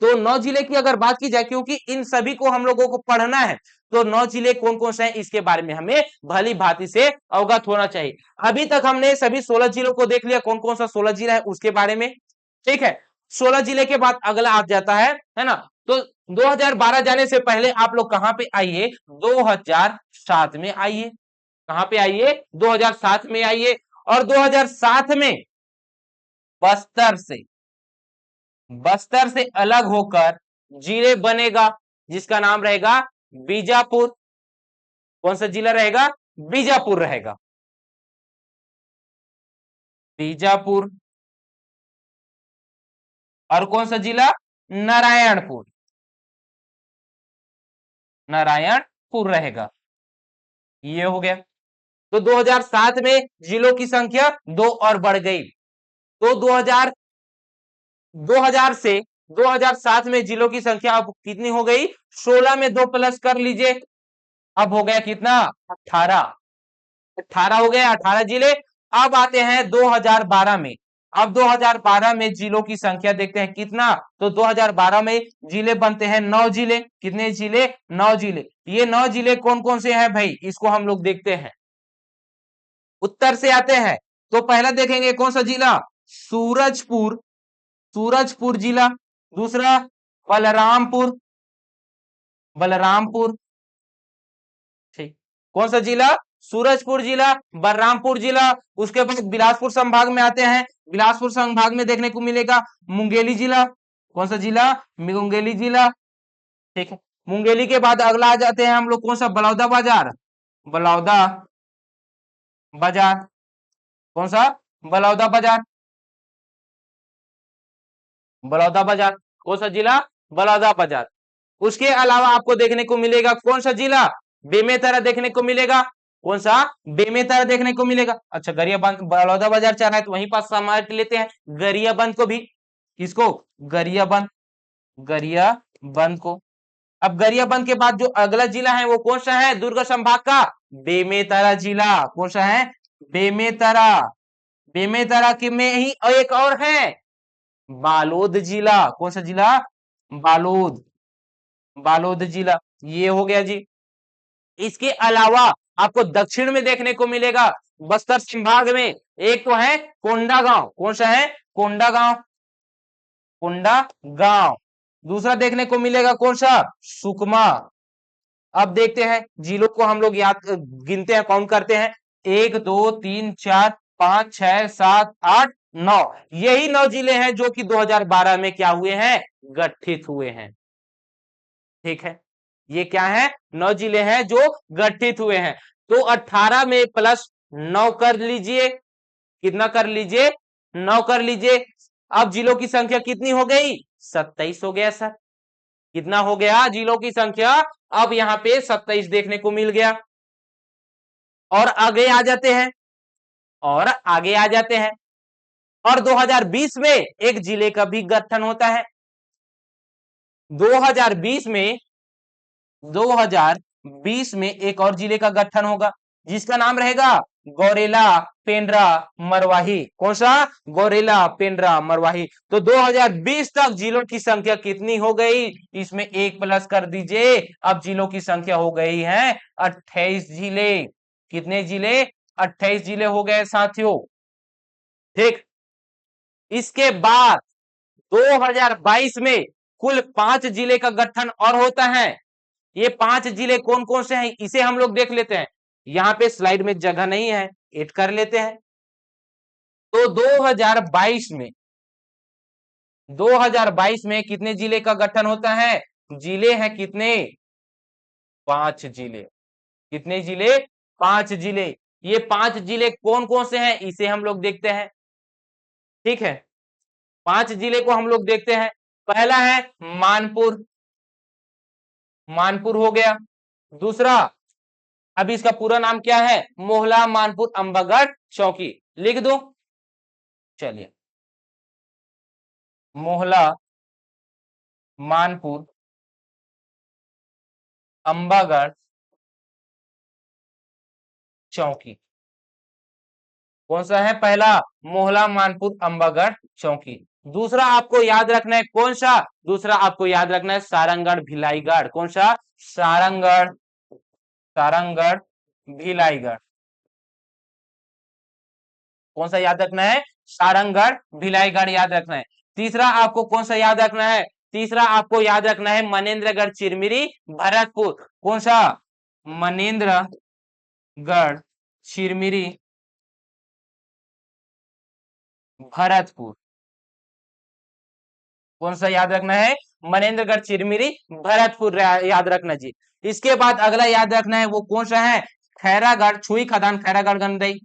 तो 9 जिले की अगर बात की जाए, क्योंकि इन सभी को हम लोगों को पढ़ना है, तो 9 जिले कौन कौन से हैं इसके बारे में हमें भली भांति से अवगत होना चाहिए। अभी तक हमने सभी 16 जिलों को देख लिया, कौन कौन सा 16 जिला है उसके बारे में। ठीक है, 16 जिले के बाद अगला आ जाता है ना। तो 2012 जाने से पहले आप लोग कहां पे आइए, 2007 में आइए। कहां पे आइए? 2007 में आइए। और 2007 में बस्तर से बस्तर से अलग होकर जिले बनेगा, जिसका नाम रहेगा बीजापुर। कौन सा जिला रहेगा? बीजापुर रहेगा, बीजापुर। और कौन सा जिला? नारायणपुर, नारायणपुर रहेगा। ये हो गया। तो 2007 में जिलों की संख्या 2 और बढ़ गई। तो 2000 से 2007 में जिलों की संख्या अब कितनी हो गई? 16 में 2 प्लस कर लीजिए, अब हो गया कितना? 18। 18 हो गए, 18 जिले। अब आते हैं 2012 में। अब 2012 में जिलों की संख्या देखते हैं कितना। तो 2012 में जिले बनते हैं 9 जिले। कितने जिले? 9 जिले। ये 9 जिले कौन कौन से हैं भाई, इसको हम लोग देखते हैं। उत्तर से आते हैं, तो पहला देखेंगे कौन सा जिला? सूरजपुर, सूरजपुर जिला। दूसरा बलरामपुर, बलरामपुर। ठीक, कौन सा जिला? सूरजपुर जिला, बलरामपुर जिला। उसके बाद बिलासपुर संभाग में आते हैं। बिलासपुर संभाग में देखने को मिलेगा मुंगेली जिला। कौन सा जिला? मुंगेली जिला। ठीक है, मुंगेली के बाद अगला आ जाते हैं हम लोग, कौन सा? बलौदा बाजार, बलौदा बाजार। कौन सा? बलौदा बाजार, बलौदा बाजार। कौन सा जिला? बलौदा बाजार। उसके अलावा आपको देखने को मिलेगा कौन सा जिला? बेमेतरा देखने को मिलेगा। कौन सा? बेमेतरा देखने को मिलेगा। अच्छा, गरियाबंद, बलौदा बाजार चाह रहा है तो वहीं पास समाज लेते हैं गरियाबंद को भी। किसको? गरियाबंद, गरियाबंद को। अब गरियाबंद के बाद जो अगला जिला है वो कौन सा है दुर्ग संभाग का? बेमेतरा जिला। कौन सा है? बेमेतरा। बेमेतरा के में ही एक और है, बालोद जिला। कौन सा जिला? बालोद, बालोद जिला। ये हो गया जी। इसके अलावा आपको दक्षिण में देखने को मिलेगा बस्तर संभाग में, एक तो है कोंडा गांव। कौन सा है? कोंडा गांव, कोंडा गांव। दूसरा देखने को मिलेगा कौन सा? सुकमा। अब देखते हैं जिलों को हम लोग याद गिनते हैं, काउंट करते हैं। 1 2 3 4 5 6 7 8 9। यही 9 जिले हैं जो कि 2012 में क्या हुए हैं? गठित हुए हैं। ठीक है, ये क्या है? 9 जिले हैं जो गठित हुए हैं। तो 18 में प्लस 9 कर लीजिए, कितना कर लीजिए? 9 कर लीजिए। अब जिलों की संख्या कितनी हो गई? 27 हो गया सर। कितना हो गया जिलों की संख्या? अब यहां पे 27 देखने को मिल गया। और आगे आ जाते हैं, और आगे आ जाते हैं। और 2020 में एक जिले का भी गठन होता है। 2020 में 2020 में एक और जिले का गठन होगा, जिसका नाम रहेगा गौरेला, पेंड्रा, मरवाही। कौन सा? गौरेला, पेंड्रा, मरवाही। तो 2020 तक जिलों की संख्या कितनी हो गई? इसमें एक प्लस कर दीजिए, अब जिलों की संख्या हो गई है 28 जिले। कितने जिले? 28 जिले हो गए साथियों। ठीक, इसके बाद 2022 में कुल 5 जिले का गठन और होता है। ये 5 जिले कौन कौन से हैं इसे हम लोग देख लेते हैं। यहां पे स्लाइड में जगह नहीं है, एड कर लेते हैं। तो 2022 में कितने जिले का गठन होता है? जिले हैं कितने? 5 जिले। कितने जिले? 5 जिले। ये 5 जिले कौन कौन से हैं इसे हम लोग देखते हैं। ठीक है, 5 जिले को हम लोग देखते हैं। पहला है मानपुर, मानपुर हो गया। दूसरा, अभी इसका पूरा नाम क्या है? मोहला, मानपुर, अंबागढ़, चौकी। लिख दो, चलिए। मोहला, मानपुर, अंबागढ़, चौकी। कौन सा है पहला? मोहला, मानपुर, अंबागढ़, चौकी। दूसरा आपको याद रखना है कौन सा? दूसरा आपको याद रखना है सारंगगढ़, भिलाईगढ़। कौन सा? सारंगगढ़, सारंगगढ़, भिलाईगढ़। कौन सा याद रखना है? सारंगगढ़, भिलाईगढ़ याद रखना है। तीसरा आपको कौन सा याद रखना है? तीसरा आपको याद रखना है मनेन्द्रगढ़, चिरमिरी, भरतपुर। कौन सा? मनेन्द्रगढ़, चिरमिरी, भरतपुर। कौन सा याद रखना है? मनेन्द्रगढ़, चिरमिरी, भरतपुर याद रखना जी। इसके बाद अगला याद रखना है वो कौन सा है? खैरागढ़, छुई खदान, खैरागढ़, गंदई,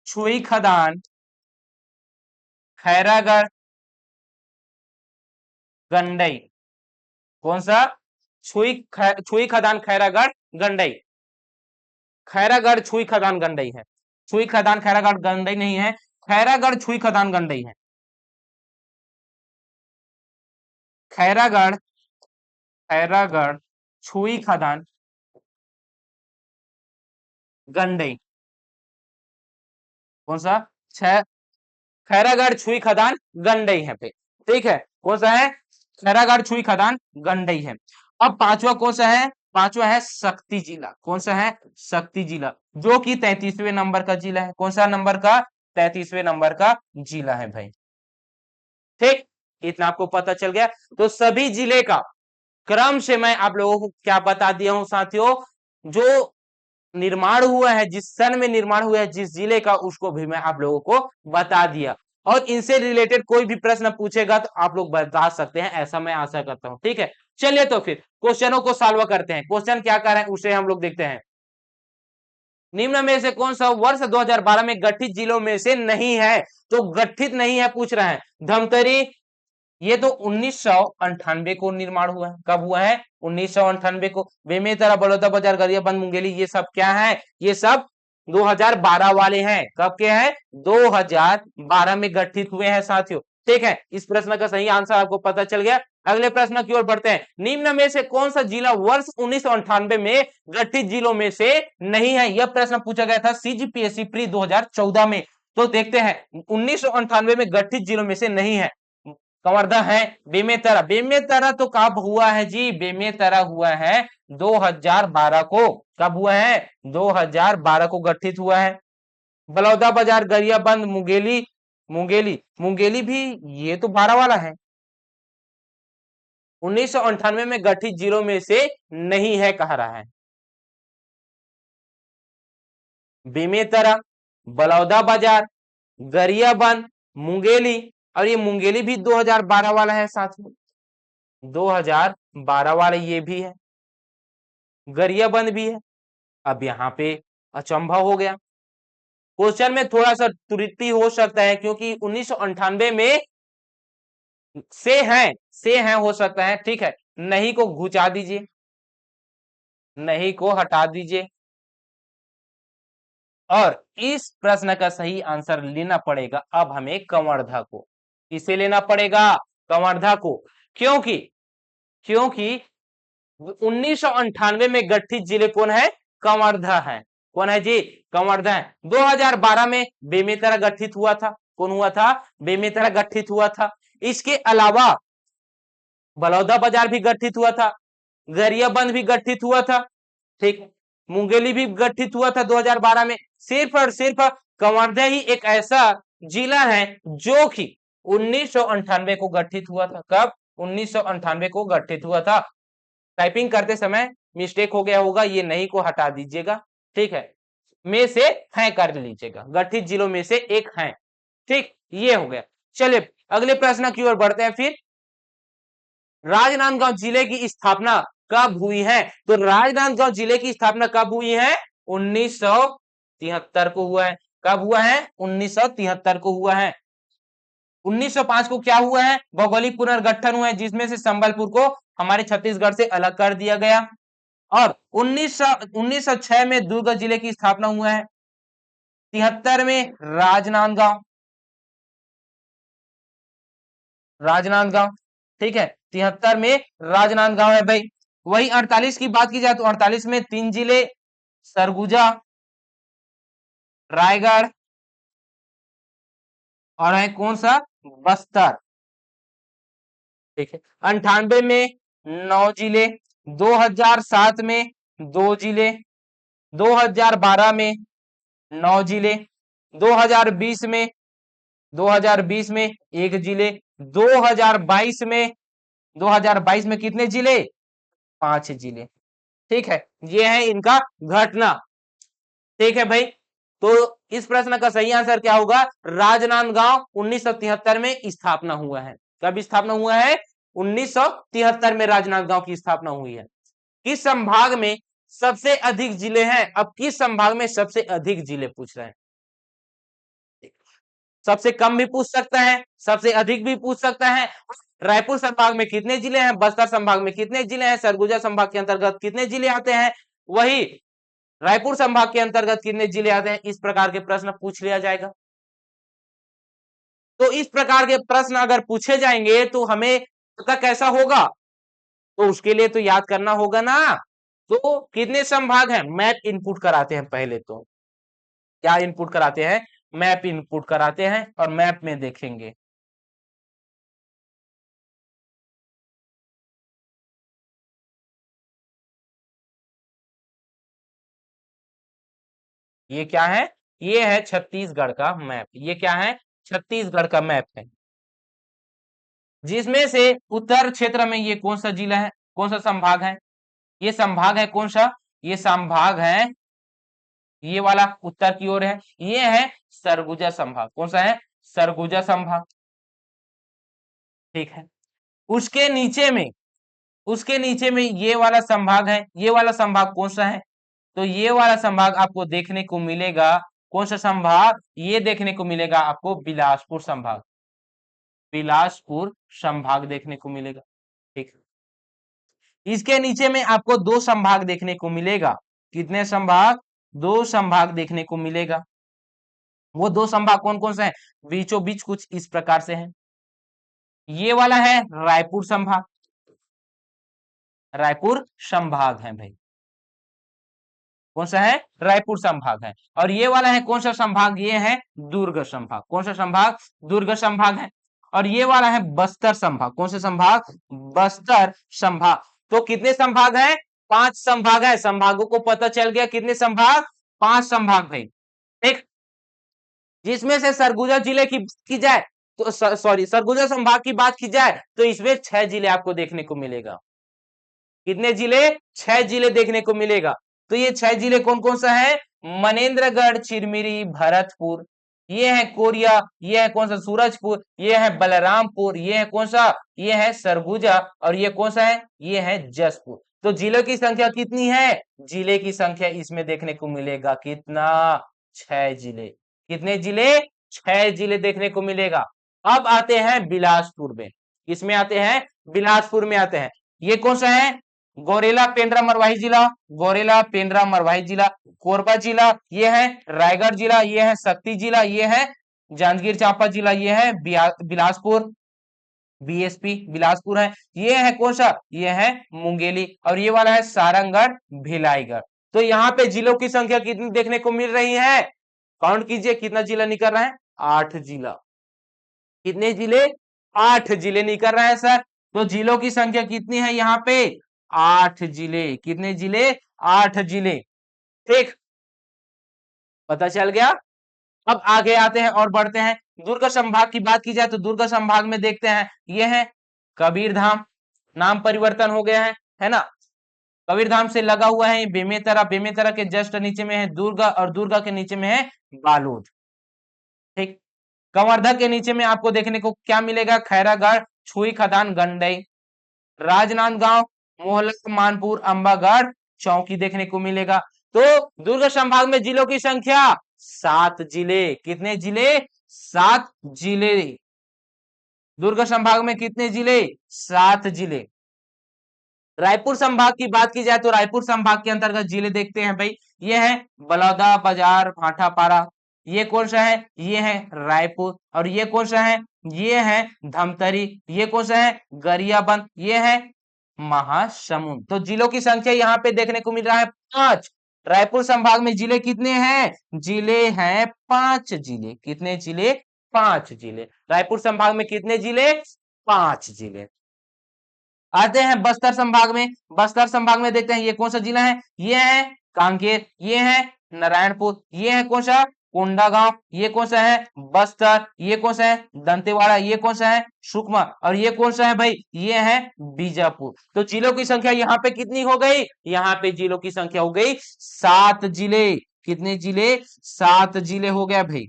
छुई खदान, खैरागढ़, गंडई। कौन सा? छुई खदान, खैरागढ़, गंडई। खैरागढ़, छुई खदान, गंडई है। छुई खदान, खैरागढ़, गंडई नहीं है। खैरागढ़, छुई खदान, गंडई है। खैरागढ़, खैरागढ़, छुई खदान, गंडई। कौन सा? खैरागढ़, छुई खदान, गंडई है पे। ठीक है, कौन सा है? खैरागढ़, छुई खदान, गंडई है। अब पांचवा कौन सा है? पांचवा है शक्ति जिला। कौन सा है? शक्ति जिला, जो कि 33वें नंबर का जिला है। कौन सा नंबर का? 33वें नंबर का जिला है भाई। ठीक, इतना आपको पता चल गया। तो सभी जिले का क्रम से मैं आप लोगों को क्या बता दिया हूं साथियों, जो निर्माण हुआ है, जिस सन में निर्माण हुआ है जिस जिले का, उसको भी मैं आप लोगों को बता दिया। और इनसे रिलेटेड कोई भी प्रश्न पूछेगा तो आप लोग बता सकते हैं, ऐसा मैं आशा करता हूं। ठीक है, चलिए तो फिर क्वेश्चनों को सॉल्व करते हैं। क्वेश्चन क्या कर रहे हैं उसे हम लोग देखते हैं। निम्न में से कौन सा वर्ष 2012 में गठित जिलों में से नहीं है? तो गठित नहीं है पूछ रहा है। धमतरी, ये तो 1998 को निर्माण हुआ है। कब हुआ है? 1998 को। बेमेतरा, बड़ौदा बाजार, गरियाबंद, मुंगेली, ये सब क्या है? ये सब 2012 वाले हैं। कब के हैं? 2012 में गठित हुए हैं साथियों। ठीक है, इस प्रश्न का सही आंसर आपको पता चल गया। अगले प्रश्न की ओर बढ़ते हैं। निम्न में से कौन सा जिला वर्ष 1998 में गठित जिलों में से नहीं है? यह प्रश्न पूछा गया था सीजीपीएससी प्री 2014 में। तो देखते हैं 1998 में गठित जिलों में से नहीं है। कवर्धा है, बेमेतरा। बेमेतरा तो कब हुआ है जी? बेमेतरा हुआ है 2012 को। कब हुआ है? 2012 को गठित हुआ है। बलौदा बाजार, गरियाबंद, मुंगेली, मुंगेली, मुंगेली भी ये तो 12 वाला है। 1998 में गठित जिलों में से नहीं है कह रहा है। बेमेतरा, बलौदा बाजार, गरियाबंद, मुंगेली, और ये मुंगेली भी 2012 वाला है साथियों। 2012 वाला ये भी है, गरियाबंद भी है। अब यहाँ पे अचंभा हो गया। क्वेश्चन में थोड़ा सा त्रुटि हो सकता है, क्योंकि 1998 में से है हो सकता है। ठीक है, नहीं को घुचा दीजिए, नहीं को हटा दीजिए, और इस प्रश्न का सही आंसर लेना पड़ेगा अब हमें कंवर्धा को। इसे लेना पड़ेगा कंवर्धा को, क्योंकि क्योंकि 1998 में गठित जिले कौन है? कंवर्धा है। कौन है जी? कंवर्धा है। 2012 में बेमेतरा गठित हुआ था। कौन हुआ था? बेमेतरा गठित हुआ था। इसके अलावा बलौदा बाजार भी गठित हुआ था, गरियाबंद भी गठित हुआ था। ठीक, मुंगेली भी गठित हुआ था 2012 में। सिर्फ और सिर्फ कंवर्धा ही एक ऐसा जिला है जो कि 1998 को गठित हुआ था। कब? 1998 को गठित हुआ था। टाइपिंग करते समय मिस्टेक हो गया होगा, ये नहीं को हटा दीजिएगा। ठीक है, में से है कर लीजिएगा, गठित जिलों में से एक है। ठीक, ये हो गया। चलिए अगले प्रश्न की ओर बढ़ते हैं। फिर राजनांदगांव जिले की स्थापना कब हुई है? तो राजनांदगांव जिले की स्थापना कब हुई है? 1973 को हुआ है। कब हुआ है? 1973 को हुआ है। 1905 को क्या हुआ है? भौगोलिक पुनर्गठन हुआ है, जिसमें से संबलपुर को हमारे छत्तीसगढ़ से अलग कर दिया गया। और 1906 में दुर्ग जिले की स्थापना हुआ है। 73 में राजनांदगांव, राजनांदगांव। ठीक है, 73 में राजनांदगांव है भाई। वही 48 की बात की जाए तो 48 में 3 जिले, सरगुजा, रायगढ़ और है कौन सा, बस्तर। ठीक है। 98 में 9 जिले, 2007 में 2 जिले, 2012 में 9 जिले, 2020 में 2020 में 1 जिले, 2022 में 2022 में कितने जिले, 5 जिले। ठीक है, ये है इनका घटना। ठीक है भाई, तो इस प्रश्न का सही आंसर क्या होगा, राजनांदगांव 1973 में स्थापना हुआ है। कब स्थापना हुआ है, 1973 में राजनांदगांव की स्थापना हुई है। किस संभाग में सबसे अधिक जिले हैं, अब किस संभाग में सबसे अधिक जिले पूछ रहे हैं। सबसे कम भी पूछ सकता है, सबसे अधिक भी पूछ सकता है। रायपुर संभाग में कितने जिले हैं, बस्तर संभाग में कितने जिले हैं, सरगुजा संभाग के अंतर्गत कितने जिले आते हैं, वही रायपुर संभाग के अंतर्गत कितने जिले आते हैं, इस प्रकार के प्रश्न पूछ लिया जाएगा। तो इस प्रकार के प्रश्न अगर पूछे जाएंगे तो हमें पता कैसा होगा, तो उसके लिए तो याद करना होगा ना। तो कितने संभाग हैं, मैप इनपुट कराते हैं पहले, तो क्या इनपुट कराते हैं, मैप इनपुट कराते हैं और मैप में देखेंगे। ये क्या है, ये है छत्तीसगढ़ का मैप। ये क्या है, छत्तीसगढ़ का मैप है, जिसमें से उत्तर क्षेत्र में ये कौन सा जिला है, कौन सा संभाग है, ये संभाग है कौन सा, ये संभाग है, ये वाला उत्तर की ओर है, ये है सरगुजा संभाग। कौन सा है, सरगुजा संभाग। ठीक है। उसके नीचे में, उसके नीचे में ये वाला संभाग है, ये वाला संभाग कौन सा है, तो ये वाला संभाग आपको देखने को मिलेगा, कौन सा संभाग, ये देखने को मिलेगा आपको बिलासपुर संभाग, बिलासपुर संभाग देखने को मिलेगा। ठीक। इसके नीचे में आपको 2 संभाग देखने को मिलेगा, कितने संभाग, 2 संभाग देखने को मिलेगा। वो 2 संभाग कौन कौन से हैं, बीचों बीच कुछ इस प्रकार से हैं। ये वाला है रायपुर संभाग, रायपुर संभाग है भाई, कौन सा है, रायपुर संभाग है। और ये वाला है कौन सा संभाग, ये है दुर्ग संभाग। कौन सा संभाग, दुर्ग संभाग है। और ये वाला है बस्तर संभाग। कौन सा संभाग, बस्तर संभाग। तो कितने संभाग है, 5 संभाग है। संभागों को पता चल गया, कितने संभाग, 5 संभाग भाई। ठीक। जिसमें से सरगुजा जिले की जाए तो सॉरी सरगुजा संभाग की बात की जाए तो इसमें 6 जिले आपको देखने को मिलेगा। कितने जिले, 6 जिले देखने को मिलेगा। तो ये 6 जिले कौन कौन सा है, मनेन्द्रगढ़, चिरमिरी, भरतपुर, ये है कोरिया, ये है कौन सा, सूरजपुर, ये है बलरामपुर, ये है कौन सा, ये है सरगुजा, और ये कौन सा है, ये है जसपुर। तो जिलों की संख्या कितनी है, जिले की संख्या इसमें देखने को मिलेगा कितना, 6 जिले। कितने जिले, 6 जिले देखने को मिलेगा। अब आते हैं बिलासपुर में, किसमें आते हैं, बिलासपुर में आते हैं। ये कौन सा है, गौरेला पेंड्रा मरवाही जिला, गौरेला पेंड्रा मरवाही जिला, कोरबा जिला, ये है रायगढ़ जिला, ये है शक्ति जिला, ये है जांजगीर चांपा जिला, ये है बिलासपुर, बीएसपी बिलासपुर है। ये है कौन सा, ये है मुंगेली, और ये वाला है सारंगढ़ भिलाईगढ़। तो यहाँ पे जिलों की संख्या कितनी देखने को मिल रही है, काउंट कीजिए कितना जिला निकल रहा है, 8 जिला। कितने जिले, 8 जिले निकल रहा है सर। तो जिलों की संख्या कितनी है यहाँ पे, 8 जिले। कितने जिले, 8 जिले। ठीक, पता चल गया। अब आगे आते हैं और बढ़ते हैं। दुर्ग संभाग की बात की जाए तो दुर्ग संभाग में देखते हैं, ये है कबीरधाम, नाम परिवर्तन हो गया है ना। कबीरधाम से लगा हुआ है बेमेतरा, बेमेतरा के जस्ट नीचे में है दुर्गा, और दुर्गा के नीचे में है बालोद। ठीक। कंवर्धक के नीचे में आपको देखने को क्या मिलेगा, खैरागढ़, छुई खदान, गंडई, राजनांदगांव, मोहल्ला, मानपुर, अंबागढ़, चौकी देखने को मिलेगा। तो दुर्ग संभाग में जिलों की संख्या 7 जिले। कितने जिले, 7 जिले। दुर्ग संभाग में कितने जिले, 7 जिले। रायपुर संभाग की बात की जाए तो रायपुर संभाग के अंतर्गत जिले देखते हैं भाई, ये है बलौदा बाजार, भाटापारा, ये कौन सा है, ये है रायपुर, और ये कौन सा है, ये है धमतरी, ये कौन सा है, गरियाबंद, ये है महासमुंद। तो जिलों की संख्या यहाँ पे देखने को मिल रहा है 5। रायपुर संभाग में जिले कितने हैं? जिले हैं 5 जिले। कितने जिले? 5 जिले। रायपुर संभाग में कितने जिले? 5 जिले। आते हैं बस्तर संभाग में। बस्तर संभाग में देखते हैं ये कौन सा जिला है? ये है कांकेर, ये है नारायणपुर, ये है कौन सा? कोंडागांव, ये कौन सा है? बस्तर, ये कौन सा है? दंतेवाड़ा, ये कौन सा है? सुकमा, और ये कौन सा है भाई? ये है बीजापुर। तो जिलों की संख्या यहाँ पे कितनी हो गई? यहाँ पे जिलों की संख्या हो गई 7 जिले। कितने जिले? 7 जिले हो गया भाई।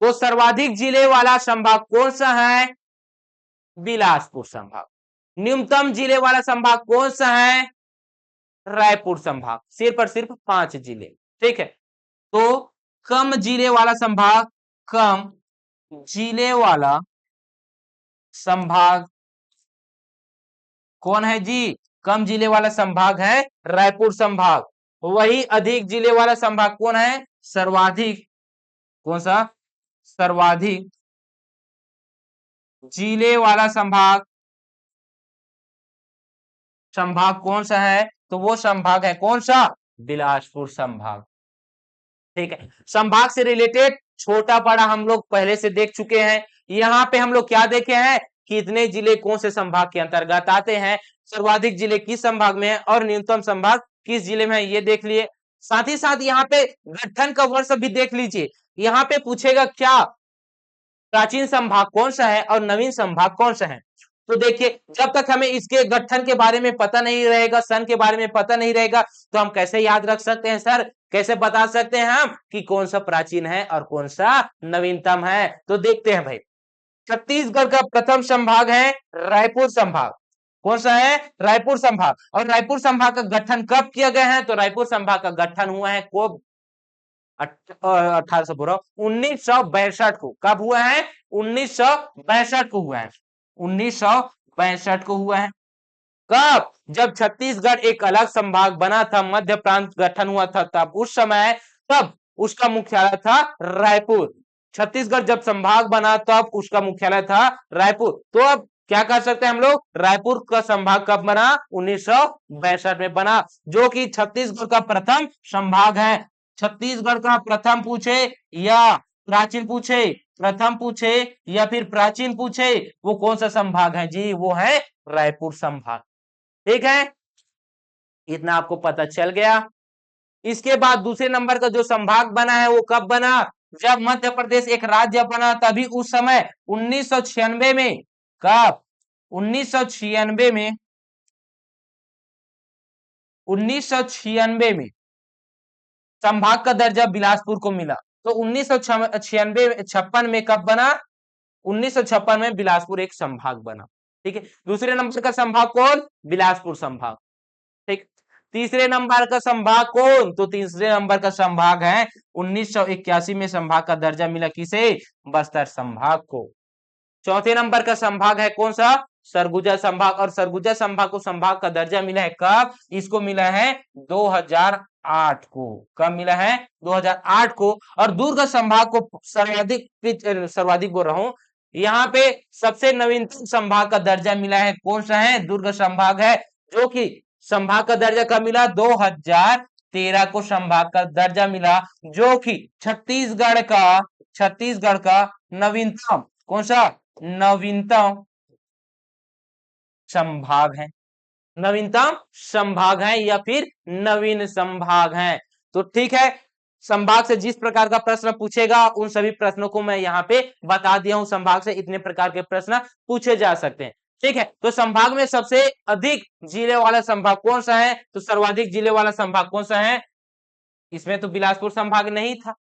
तो सर्वाधिक जिले वाला संभाग कौन सा है? बिलासपुर संभाग। न्यूनतम जिले वाला संभाग कौन सा है? रायपुर संभाग। सिर्फ और सिर्फ 5 जिले। ठीक है, तो कम जिले वाला संभाग, कम जिले वाला संभाग कौन है जी? कम जिले वाला संभाग है रायपुर संभाग। वही अधिक जिले वाला संभाग कौन है? सर्वाधिक। कौन सा? सर्वाधिक जिले वाला संभाग, संभाग कौन सा है? तो वो संभाग है कौन सा? बिलासपुर संभाग। ठीक है, संभाग से रिलेटेड छोटा बड़ा हम लोग पहले से देख चुके हैं। यहाँ पे हम लोग क्या देखे हैं? कितने जिले कौन से संभाग के अंतर्गत आते हैं, सर्वाधिक जिले किस संभाग में है और न्यूनतम संभाग किस जिले में है, ये देख लिए। साथ ही साथ यहाँ पे गठन का वर्ष भी देख लीजिए। यहाँ पे पूछेगा क्या? प्राचीन संभाग कौन सा है और नवीन संभाग कौन सा है। तो देखिए, जब तक हमें इसके गठन के बारे में पता नहीं रहेगा, सन के बारे में पता नहीं रहेगा, तो हम कैसे याद रख सकते हैं सर? कैसे बता सकते हैं हम कि कौन सा प्राचीन है और कौन सा नवीनतम है? तो देखते हैं भाई। छत्तीसगढ़ का प्रथम संभाग है रायपुर संभाग। कौन सा है? रायपुर संभाग। और रायपुर संभाग का गठन कब किया गया है? तो रायपुर संभाग का गठन हुआ है कब? 1962 को। कब हुआ है? 1962 को हुआ है। 1962 को हुआ है। कब? जब छत्तीसगढ़ एक अलग संभाग बना था, मध्य प्रांत गठन हुआ था, तब उस समय, तब उसका मुख्यालय था रायपुर। छत्तीसगढ़ जब संभाग बना तब उसका मुख्यालय था रायपुर। तो अब क्या कर सकते हैं हम लोग? रायपुर का संभाग कब बना? 1962 में बना, जो कि छत्तीसगढ़ का प्रथम संभाग है। छत्तीसगढ़ का प्रथम पूछे या प्राचीन पूछे, प्रथम पूछे या फिर प्राचीन पूछे, वो कौन सा संभाग है जी? वो है रायपुर संभाग। ठीक है, इतना आपको पता चल गया। इसके बाद दूसरे नंबर का जो संभाग बना है वो कब बना? जब मध्य प्रदेश एक राज्य बना, तभी उस समय 1996 में। कब? 1996 में। 1996 में संभाग का दर्जा बिलासपुर को मिला। तो 1996 में कब बना? 1956 में बिलासपुर एक संभाग बना। ठीक है, दूसरे नंबर का संभाग कौन? बिलासपुर संभाग। ठीक, तीसरे नंबर का संभाग कौन? तो तीसरे नंबर का संभाग है 1981 में संभाग का दर्जा मिला किसे? बस्तर संभाग को। चौथे नंबर का संभाग है कौन सा? सरगुजा संभाग। और सरगुजा संभाग को संभाग का दर्जा मिला है कब? इसको मिला है 2008 को। कब मिला है? 2008 को। और दुर्ग संभाग को सर्वाधिक बोल रहा हूं, यहाँ पे सबसे नवीनतम संभाग का दर्जा मिला है। कौन सा है? दुर्ग संभाग है, जो कि संभाग का दर्जा कब मिला? 2013 को संभाग का दर्जा मिला, जो कि छत्तीसगढ़ का नवीनतम, कौन सा? नवीनतम संभाग है। नवीनतम संभाग है या फिर नवीन संभाग है। तो ठीक है, संभाग से जिस प्रकार का प्रश्न पूछेगा उन सभी प्रश्नों को मैं यहाँ पे बता दिया हूं। संभाग से इतने प्रकार के प्रश्न पूछे जा सकते हैं। ठीक है, तो संभाग में सबसे अधिक जिले वाला संभाग कौन सा है? तो सर्वाधिक जिले वाला संभाग कौन सा है? इसमें तो बिलासपुर संभाग नहीं था,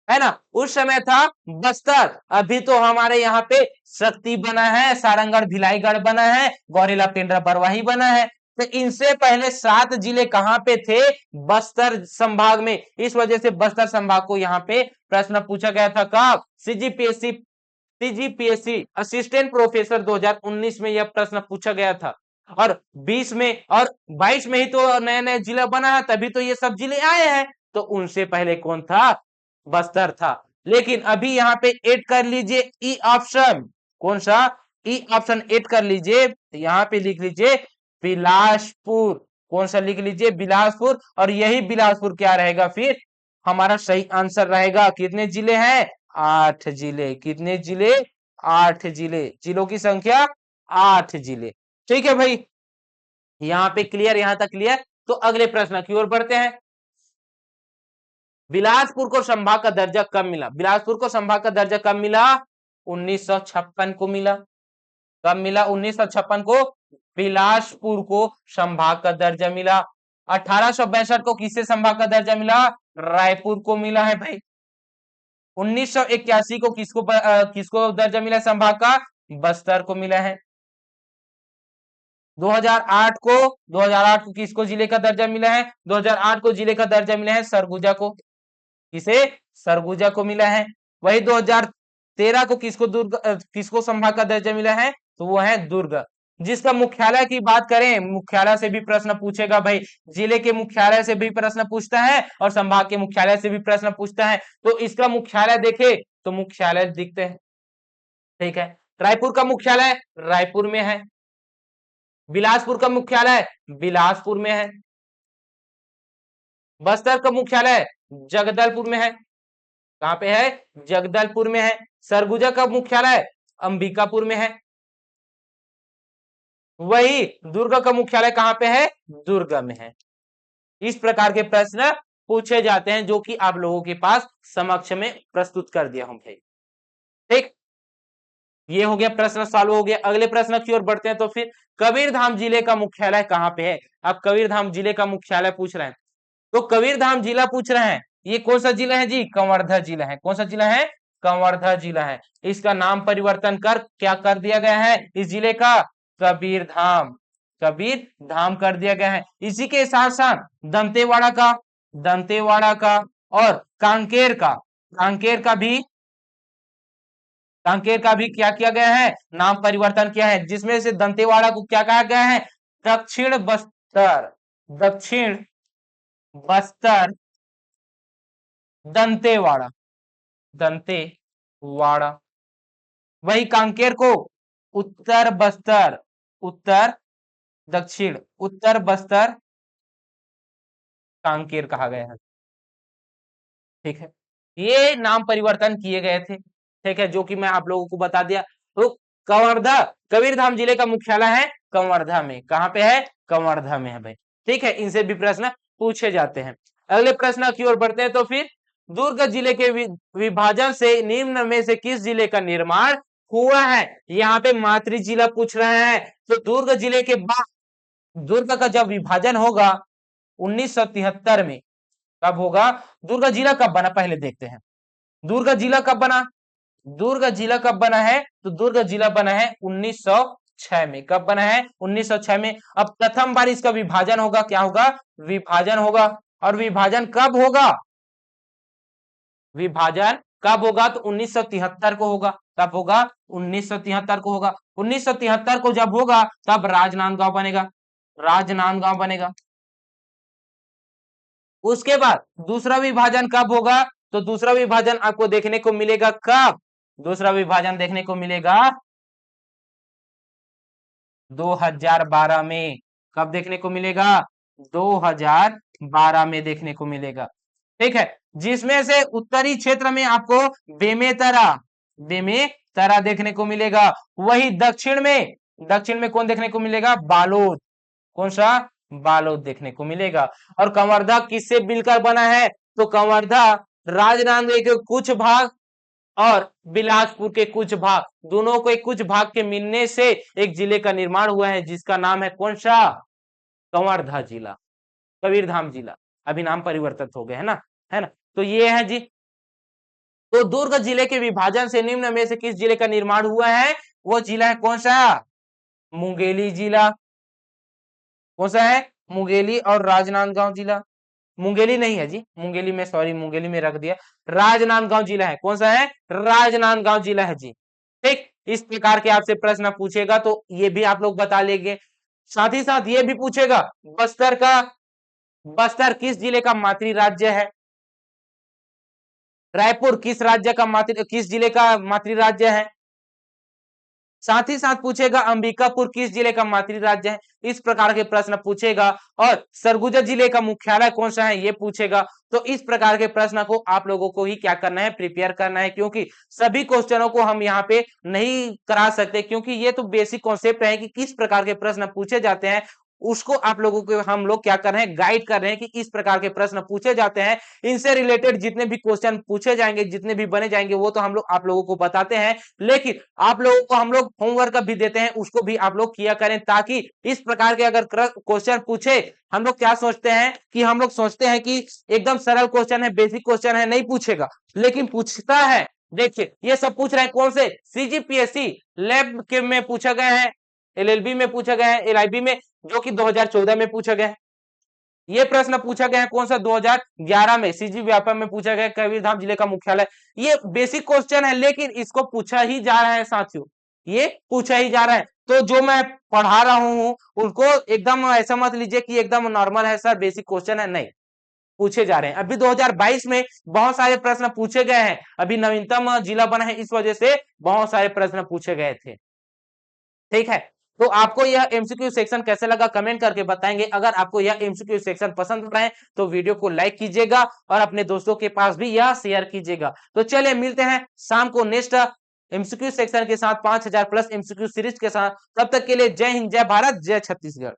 है ना, उस समय था बस्तर। अभी तो हमारे यहाँ पे शक्ति बना है, सारंगढ़ भिलाईगढ़ बना है, गौरेला पेंड्रा बरवाही बना है। तो इनसे पहले 7 जिले कहाँ पे थे? बस्तर संभाग में। इस वजह से बस्तर संभाग को यहाँ पे प्रश्न पूछा गया था। कब? सीजीपीएससी असिस्टेंट प्रोफेसर 2019 में यह प्रश्न पूछा गया था। और 20 में और 22 में ही तो नए नए जिला बना है, तभी तो ये सब जिले आए हैं। तो उनसे पहले कौन था? बस्तर था। लेकिन अभी यहाँ पे ऐड कर लीजिए ई ऑप्शन। कौन सा? ई ऑप्शन ऐड कर लीजिए। यहाँ पे लिख लीजिए बिलासपुर। कौन सा लिख लीजिए, बिलासपुर। और यही बिलासपुर क्या रहेगा फिर हमारा सही आंसर रहेगा। कितने जिले हैं, 8 जिले। कितने जिले, 8 जिले, जिलों की संख्या 8 जिले। ठीक है भाई, यहाँ पे क्लियर, यहां तक क्लियर। तो अगले प्रश्न की ओर बढ़ते हैं। बिलासपुर को संभाग का दर्जा कब मिला, बिलासपुर को संभाग का दर्जा कब मिला, 1956 को मिला। कब मिला, 1956 को बिलासपुर को संभाग का दर्जा मिला। 1862 को किसे संभाग का दर्जा मिला, रायपुर को मिला है भाई। 1981 को किसको दर्जा मिला संभाग का, बस्तर को मिला है। 2008 को किसको जिले का दर्जा मिला है, 2008 को जिले का दर्जा मिला है सरगुजा को। किसे, सरगुजा को मिला है। वही 2013 को किसको संभाग का दर्जा मिला है, तो वो है दुर्ग। जिसका मुख्यालय की बात करें, मुख्यालय से भी प्रश्न पूछेगा भाई, जिले के मुख्यालय से भी प्रश्न पूछता है और संभाग के मुख्यालय से भी प्रश्न पूछता है। तो इसका मुख्यालय देखे तो मुख्यालय दिखते हैं, ठीक है। रायपुर का मुख्यालय रायपुर में है, बिलासपुर का मुख्यालय बिलासपुर में है, बस्तर का मुख्यालय जगदलपुर में है। कहां पे है, जगदलपुर में है। सरगुजा का मुख्यालय अंबिकापुर में है। वही दुर्ग का मुख्यालय कहां पे है, दुर्ग में है। इस प्रकार के प्रश्न पूछे जाते हैं जो कि आप लोगों के पास समक्ष में प्रस्तुत कर दिया हूं भाई। ठीक, ये हो गया, प्रश्न सॉल्व हो गया। अगले प्रश्न की ओर बढ़ते हैं। तो फिर कबीरधाम जिले का मुख्यालय कहां पे है, अब कबीरधाम जिले का मुख्यालय पूछ रहे हैं। तो कबीरधाम जिला पूछ रहे हैं, ये कौन सा जिला है जी, कवर्धा जिला है। कौन सा जिला है, कवर्धा जिला है। इसका नाम परिवर्तन कर क्या कर दिया गया है, इस जिले का कबीरधाम, कबीरधाम कर दिया गया है। इसी के साथ साथ दंतेवाड़ा का और कांकेर का भी क्या किया गया है, नाम परिवर्तन किया है। जिसमें से दंतेवाड़ा को क्या कहा गया है, दक्षिण बस्तर, दक्षिण बस्तर दंतेवाड़ा, दंतेवाड़ा। वही कांकेर को उत्तर बस्तर, उत्तर दक्षिण उत्तर बस्तर कांकेर कहा गया है। ठीक है, ये नाम परिवर्तन किए गए थे, ठीक है, जो कि मैं आप लोगों को बता दिया। तो कवर्धा, कबीरधाम जिले का मुख्यालय है कवर्धा में। कहां पे है, कवर्धा में है भाई। ठीक है, इनसे भी प्रश्न पूछे जाते हैं। अगले प्रश्न की ओर बढ़ते हैं। तो फिर दुर्ग जिले के विभाजन से निम्न में से किस जिले का निर्माण हुआ है, यहाँ पे मातृ जिला पूछ रहे हैं। तो दुर्ग जिले के बाद दुर्ग का जब विभाजन होगा 1973 में, कब होगा, दुर्ग जिला कब बना पहले देखते हैं। दुर्ग जिला कब बना, दुर्ग जिला कब बना है, तो दुर्ग जिला बना है 1906 में। कब बना है, 1906 में। अब प्रथम बार इसका विभाजन होगा, क्या होगा, विभाजन होगा। और विभाजन कब होगा, विभाजन कब होगा, तो 1973 को होगा। कब होगा, 1973 को होगा। 1973 को जब होगा तब राजनांदगांव बनेगा, राजनांदगांव बनेगा। उसके बाद दूसरा विभाजन कब होगा, तो दूसरा विभाजन आपको देखने को मिलेगा कब, दूसरा विभाजन देखने को मिलेगा 2012 में। कब देखने को मिलेगा, 2012 में देखने को मिलेगा। ठीक है, जिसमें से उत्तरी क्षेत्र में आपको बेमेतरा देखने को मिलेगा। वही दक्षिण में कौन देखने को मिलेगा, बालोद। कौन सा, बालोद देखने को मिलेगा। और कंवर्धा किससे मिलकर बना है, तो कंवर्धा राजनांदगांव के कुछ भाग और बिलासपुर के कुछ भाग, दोनों को कुछ भाग के मिलने से एक जिले का निर्माण हुआ है, जिसका नाम है कौन सा, कंवर्धा जिला, कबीरधाम जिला। अभी नाम परिवर्तित हो गया है ना, है ना। तो ये है जी। तो दुर्ग जिले के विभाजन से निम्न में से किस जिले का निर्माण हुआ है, वो जिला है कौन सा, मुंगेली जिला। कौन सा है, मुंगेली। और राजनांदगांव जिला, मुंगेली नहीं है जी, मुंगेली में सॉरी, मुंगेली में रख दिया, राजनांदगांव जिला है। कौन सा है, राजनांदगांव जिला है जी। ठीक, इस प्रकार के आपसे प्रश्न पूछेगा तो ये भी आप लोग बता लेंगे। साथ ही साथ ये भी पूछेगा बस्तर किस जिले का मातृ राज्य है, रायपुर किस जिले का मातृ राज्य है, साथ ही साथ पूछेगा अंबिकापुर किस जिले का मातृ राज्य है, इस प्रकार के प्रश्न पूछेगा। और सरगुजा जिले का मुख्यालय कौन सा है ये पूछेगा। तो इस प्रकार के प्रश्न को आप लोगों को ही क्या करना है, प्रिपेयर करना है, क्योंकि सभी क्वेश्चनों को हम यहाँ पे नहीं करा सकते, क्योंकि ये तो बेसिक कॉन्सेप्ट है कि किस प्रकार के प्रश्न पूछे जाते हैं, उसको आप लोगों को हम लोग क्या कर रहे हैं, गाइड कर रहे हैं कि इस प्रकार के प्रश्न पूछे जाते हैं। इनसे रिलेटेड जितने भी क्वेश्चन पूछे जाएंगे, जितने भी बने जाएंगे, वो तो हम लोग आप लोगों को बताते हैं, लेकिन आप लोगों को हम लोग होमवर्क भी देते हैं, उसको भी आप लोग किया करें, ताकि इस प्रकार के अगर क्वेश्चन पूछे, हम लोग क्या सोचते हैं कि हम लोग सोचते हैं कि एकदम सरल क्वेश्चन है, बेसिक क्वेश्चन है, नहीं पूछेगा, लेकिन पूछता है। देखिए ये सब पूछ रहे हैं कौन से, सीजीपीएससी लैब के में पूछा गया है, एलएलबी में पूछा गया है, एलआईबी में, जो कि 2014 में पूछा गया है। ये प्रश्न पूछा गया है कौन सा, 2011 में सीजी व्यापम में पूछा गया, कबीरधाम जिले का मुख्यालय। ये बेसिक क्वेश्चन है, लेकिन इसको पूछा ही जा रहा है साथियों, ये पूछा ही जा रहा है। तो जो मैं पढ़ा रहा हूं उनको एकदम ऐसा मत लीजिए कि एकदम नॉर्मल है सर, बेसिक क्वेश्चन है, नहीं, पूछे जा रहे हैं। अभी 2022 में बहुत सारे प्रश्न पूछे गए हैं, अभी नवीनतम जिला बना है, इस वजह से बहुत सारे प्रश्न पूछे गए थे। ठीक है, तो आपको यह एमसीक्यू सेक्शन कैसे लगा कमेंट करके बताएंगे। अगर आपको यह एमसीक्यू सेक्शन पसंद आए तो वीडियो को लाइक कीजिएगा और अपने दोस्तों के पास भी यह शेयर कीजिएगा। तो चलिए मिलते हैं शाम को नेक्स्ट एमसीक्यू सेक्शन के साथ, 5000 प्लस एमसीक्यू सीरीज के साथ। तब तक के लिए जय हिंद, जय भारत, जय छत्तीसगढ़।